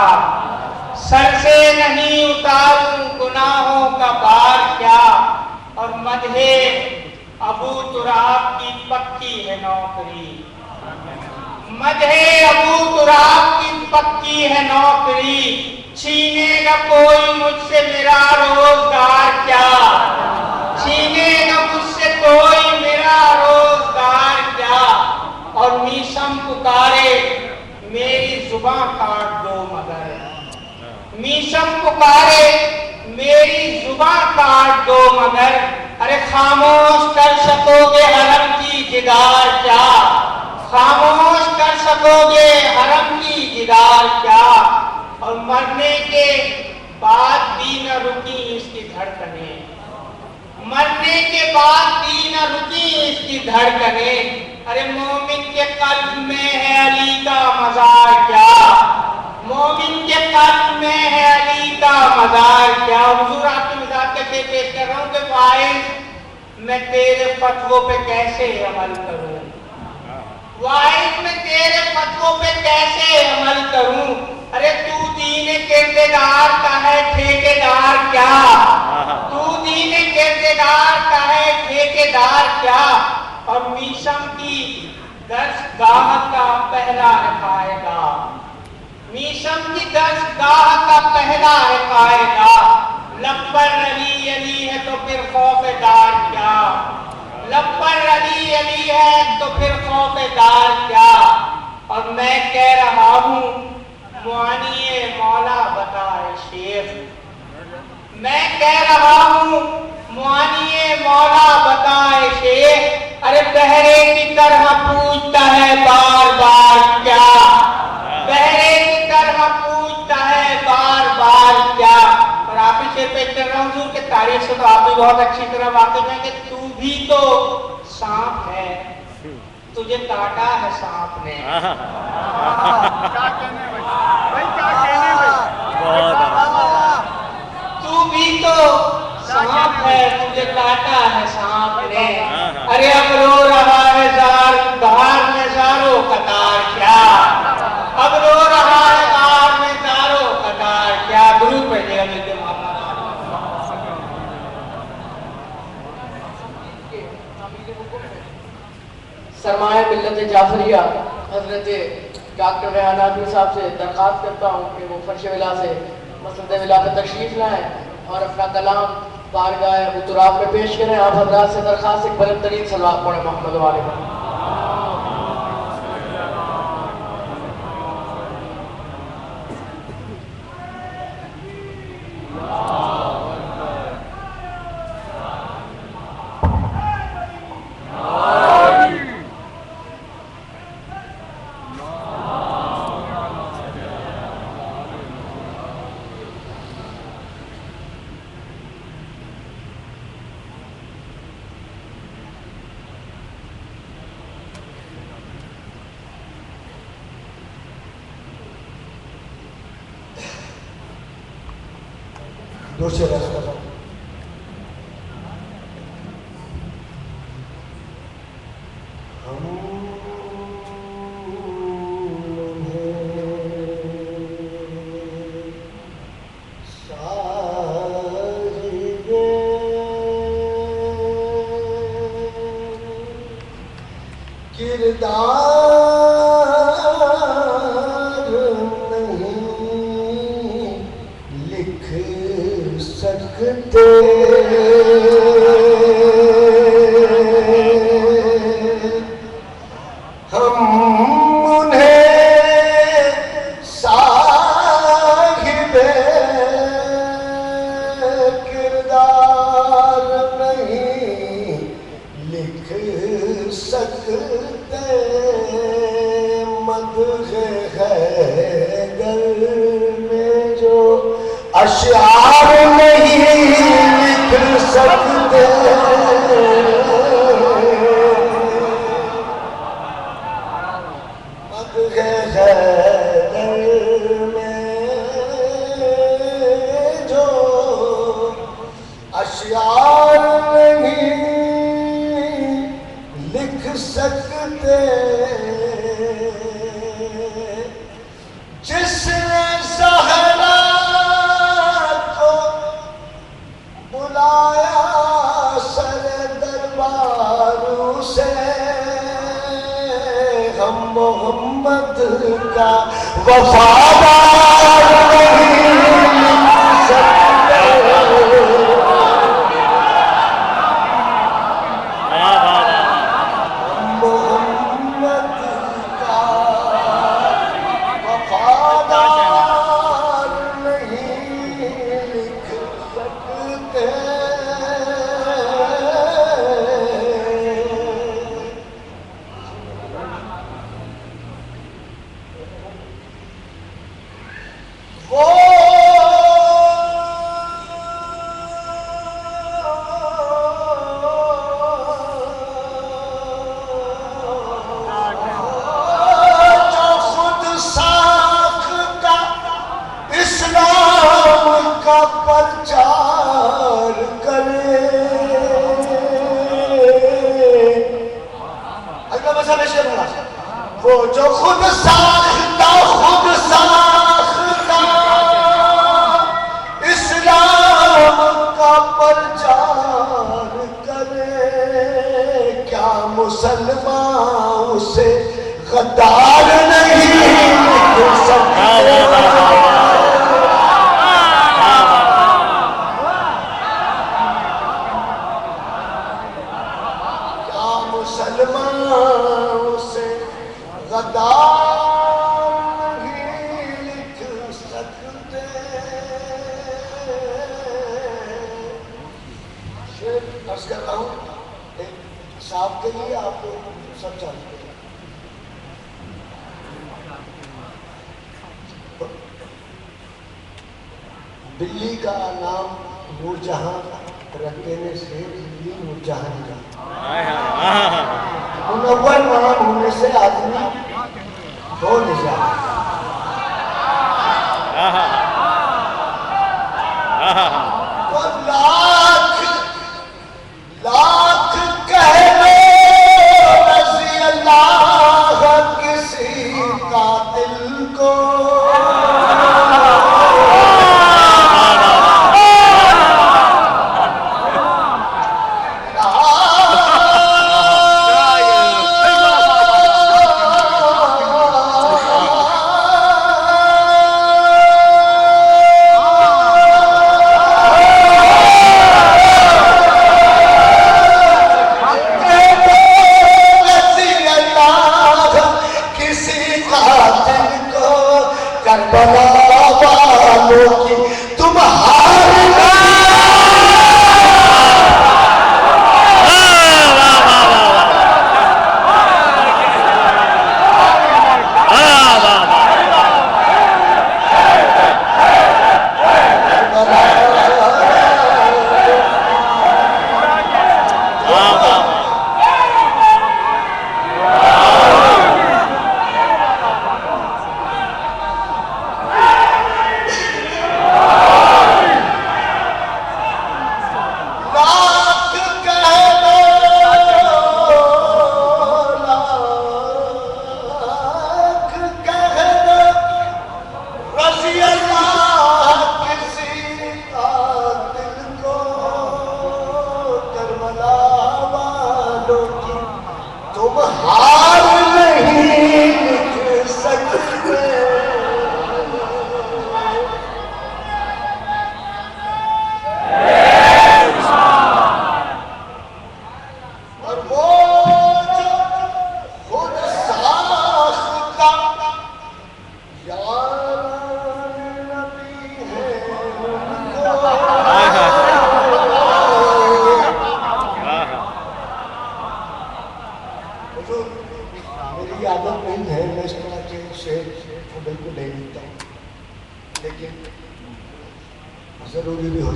سر سے نہیں اتاروں گناہوں کا بار کیا. اور مدح ابو تراب کی پکی ہے نوکری. مدح ابو تراب کی پکی ہے نوکری. چھینے گا کوئی مجھ سے میرا روزگار کیا. چھینے گا مجھ سے کوئی میرا روزگار کیا. اور میشم پکارے میری زباں کاٹ دو مگر. میشم پکارے میری زباں کاٹ دو مگر. ارے خاموش کر سکو گے حرم کی جدار کیا. خاموش کر سکو گے حرم کی جدار کیا. اور مرنے کے بعد بھی نہ رکی اس کی دھڑکنیں. مرنے کے بعد بھی نہ رکی اس کی دھڑکنیں. ارے مومن کے قلب میں ہے علی کا مزار کیا. مومن کے قلب میں ہے علی کا مزار کیا. حضور آپ کی مزار کے پیش کر رہا ہوں کہ فائز میں تیرے فتووں پہ کیسے عمل کروں. واحد میں تیرے فتووں پہ کیسے عمل کروں. ارے تو دین کردگار کا ہے ٹھیکیدار کیا. تو دین کردگار کا ہے ٹھیکیدار کیا. اور میشم کی درسگاہ کا پہلا ہے قاعدہ. میشم کی درسگاہ کا پہلا ہے قاعدہ. لب پر علی علی ہے تو پھر خوف دار کیا. لب پر علی علی ہے تو پھر خوف دار کیا. اور میں کہہ رہا ہوں معانی مولا بتائے شیخ. میں کہہ رہا ہوں معانی مولا بتائے شیخ. ارے بہرے کی طرح پوچھتا ہے بار بار کیا. بہرے کی طرح پوچھتا ہے بار بار کیا. اور آپ ہی شعر پیش کر رہا ہوں حضور کہ تاریخ سے تو آپ بھی بہت اچھی طرح واقف ہیں کہ تو بھی تو سانپ ہے. تجھے کاٹا ہے سانپ نے. تو بھی تو سانپ ہے تجھے کاٹا ہے سانپ نے. ارے اب رو رہا ہے زار بہار میں زارو قطار کیا. اب رو رہا ہے بہار میں زارو قطار کیا. درود پڑھیے گا میرے سرمایہ ملت جعفریہ حضرت ڈاکٹر ریحان آدمی صاحب سے درخواست کرتا ہوں کہ وہ فرش ولا سے مسجد ولا کا تشریف لائیں اور اپنا کلام بارگاہ ابو تراب میں پیش کریں. آپ حضرات سے درخواست ایک بلند ترین صلوات پڑھیں محمد و آل محمد. دوسرے راستہ اشعار نہیں لکھ سکتے جو اشعار نہیں لکھ سکتے جس نے زہرا کو بلایا سر درباروں سے ہم محمد کا وفادار نہیں سکتے محمد کا وفادار نہیں لکھ سکتے پرچار کرے اگلا مسئلہ شیئر ہونا وہ جو خود ساختہ اسلام کا پرچار کرے کیا مسلمان اسے غدار نہیں لکھ سکتے مسلمان سے غدار نہیں لکھ سکتے شعر عرض کر رہا ہوں ایک صاحب کے لیے آپ سب جانتے ہیں بلی کا نام نور جہاں رکھنے سے بلی نور جہاں کا منور نام ہونے سے آدمی ہو نہیں جاتا لاکھ لاکھ کہہ لو رضی اللہ کسی قاتل کو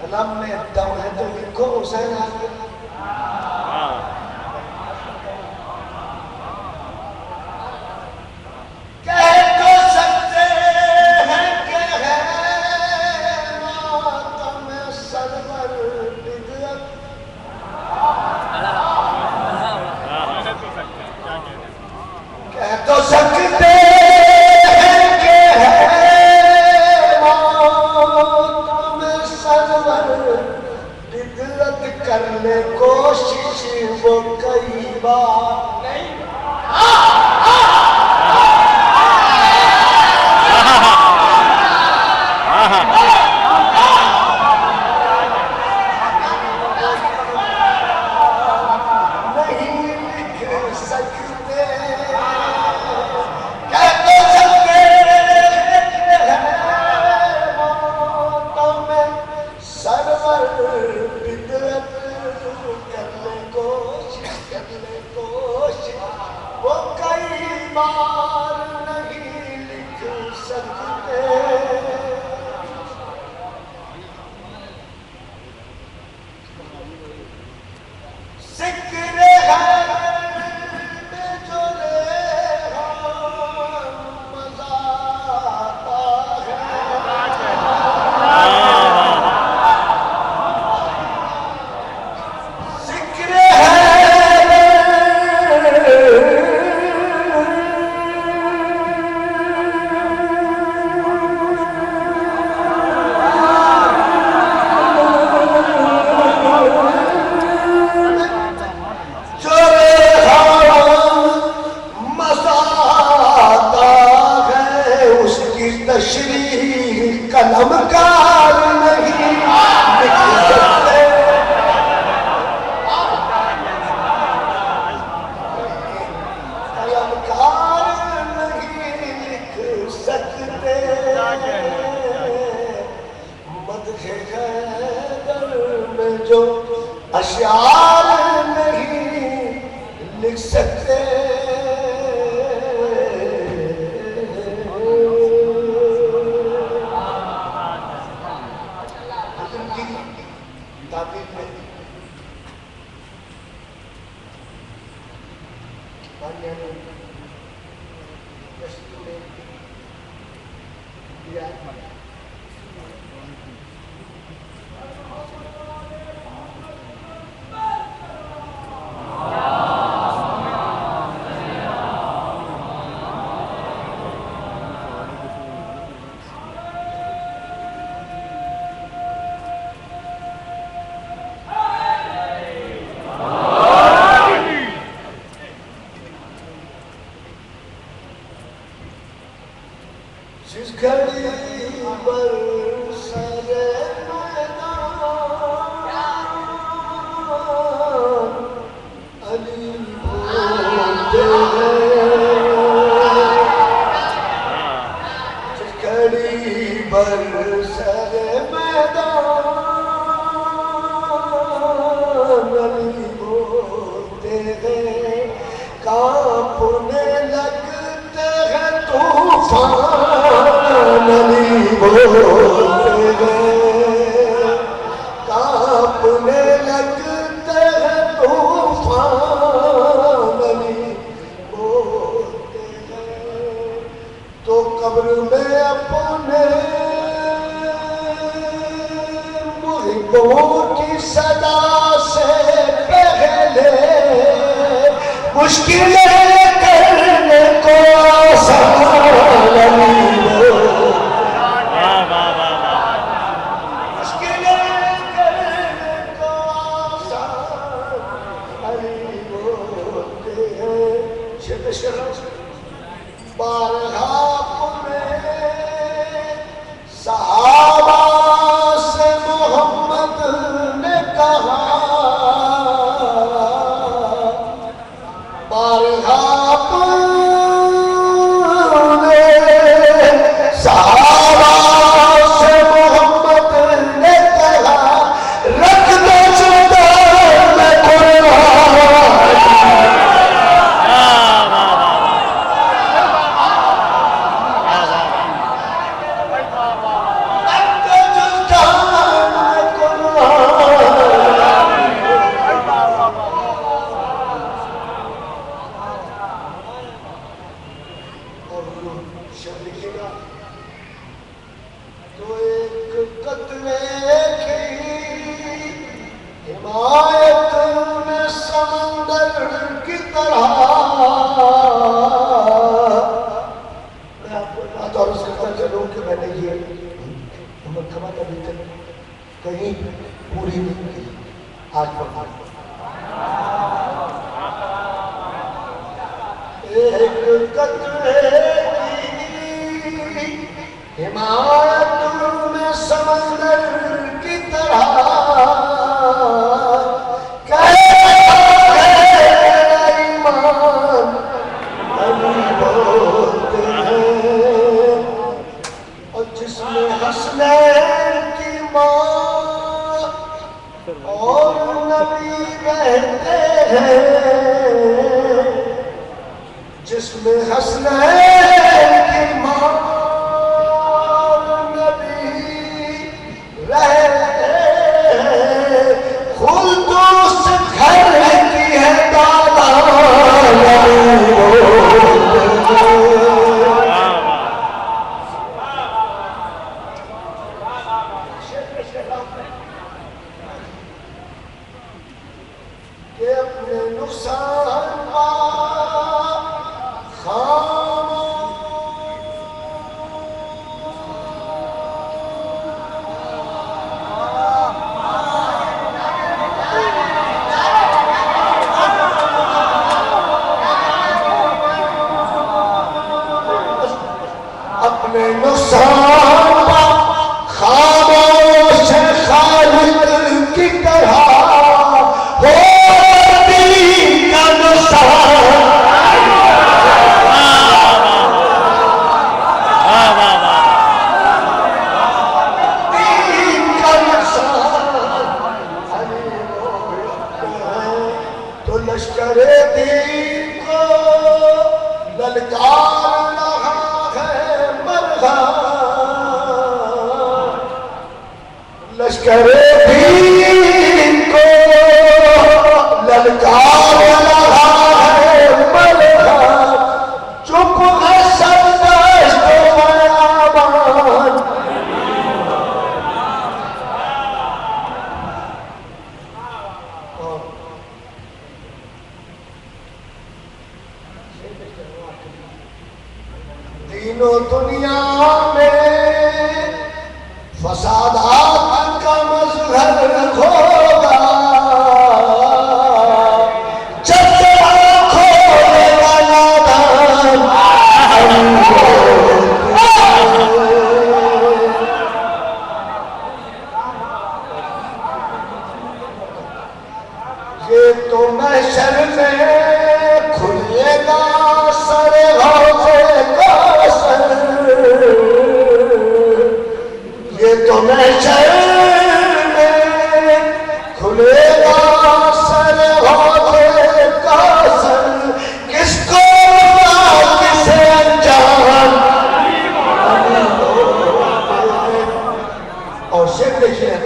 قلم میں دم ہے تو لکھو حسین آگے کہہ تو سکتے ہیں کہ ہے ماتم سرور بدعت کہہ تو سکتے ہیں کہ ہے ماتم سرور بدعت کرنے کوشش وہ کئی بار نہیں اشعار نہیں لکھ سکتے حضرت کی تعبیر میں بانیہ نے کشتی میں دیا جس گھڑی پر سر میدان علی بولتے ہیں جس گھڑی پر سر میدان علی بولتے ہیں کانپنے لگتے ہیں طوفان علی بولتے ہیں کانپنے لگتے ہیں طوفان علی بولتے ہیں تو قبر میں اپنے محبوں کی صدا سے پہلے مشکلیں کرنے کو آسان علی بارہا صحابہ سے محمد نے کہا بارہا صحابہ سے محمد نے کہا رکھ دو چندر میں قرآن حمایت میں سمندر کی طرح میں آپ کو بات اور اس کرتا چلوں کہ میں نے یہ مرتبہ ابھی تک کہیں پوری نہیں کی آج پڑھا ایک قطرے کی حمایت میں سمندر کی طرح حسنین کی ماں اور نبی رہتے ہیں جس میں حسنین کی ماں اور نبی رہتے ہیں خلدوس گھر کی ہے دادا کہ اپنے نقصان کا اپنے نقصان کا خاموش خالق کی طرح ہو دین کا نقصان دین کا نقصان تو لشکر دین کو للکار رہا ہے لشکر دین کو للکار رہا ہے ملغا چپ ہے سب دشت و بیابان دین و دنیا میں فسادات کا مظہر ہوگا جب کھولے گا نادان یہ تو محشر میں کھلے گا سر غوثے کا سر یہ تو محشر میں کھلے گا سر غوثے کا سر کس کو کسے انجام اور شعر دیکھیے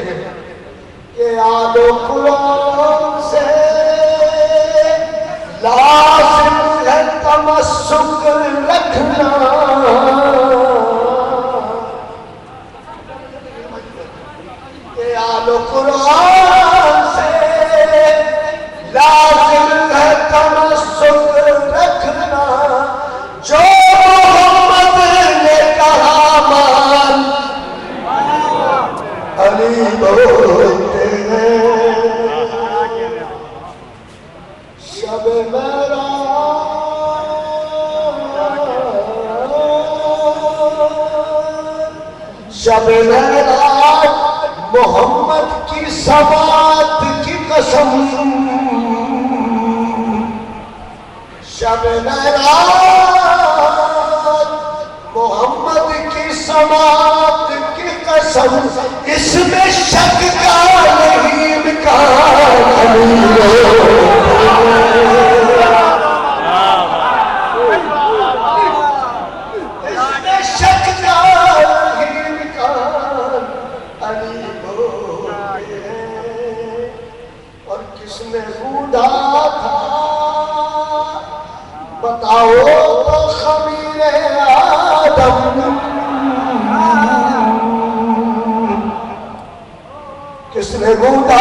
کہ آل و قرآن سے لازم ہے تمسک رکھنا کہ آل و قرآن سے لازم ہے تمسک رکھنا جو محمد نے کہا مان علی بولتے ہیں شب شب معراج محمد کی سماعت کی قسم شب معراج محمد کی سماعت کی قسم اس میں شک کا نہیں امکان بتاؤ تو خمیر آدم کس نے گودا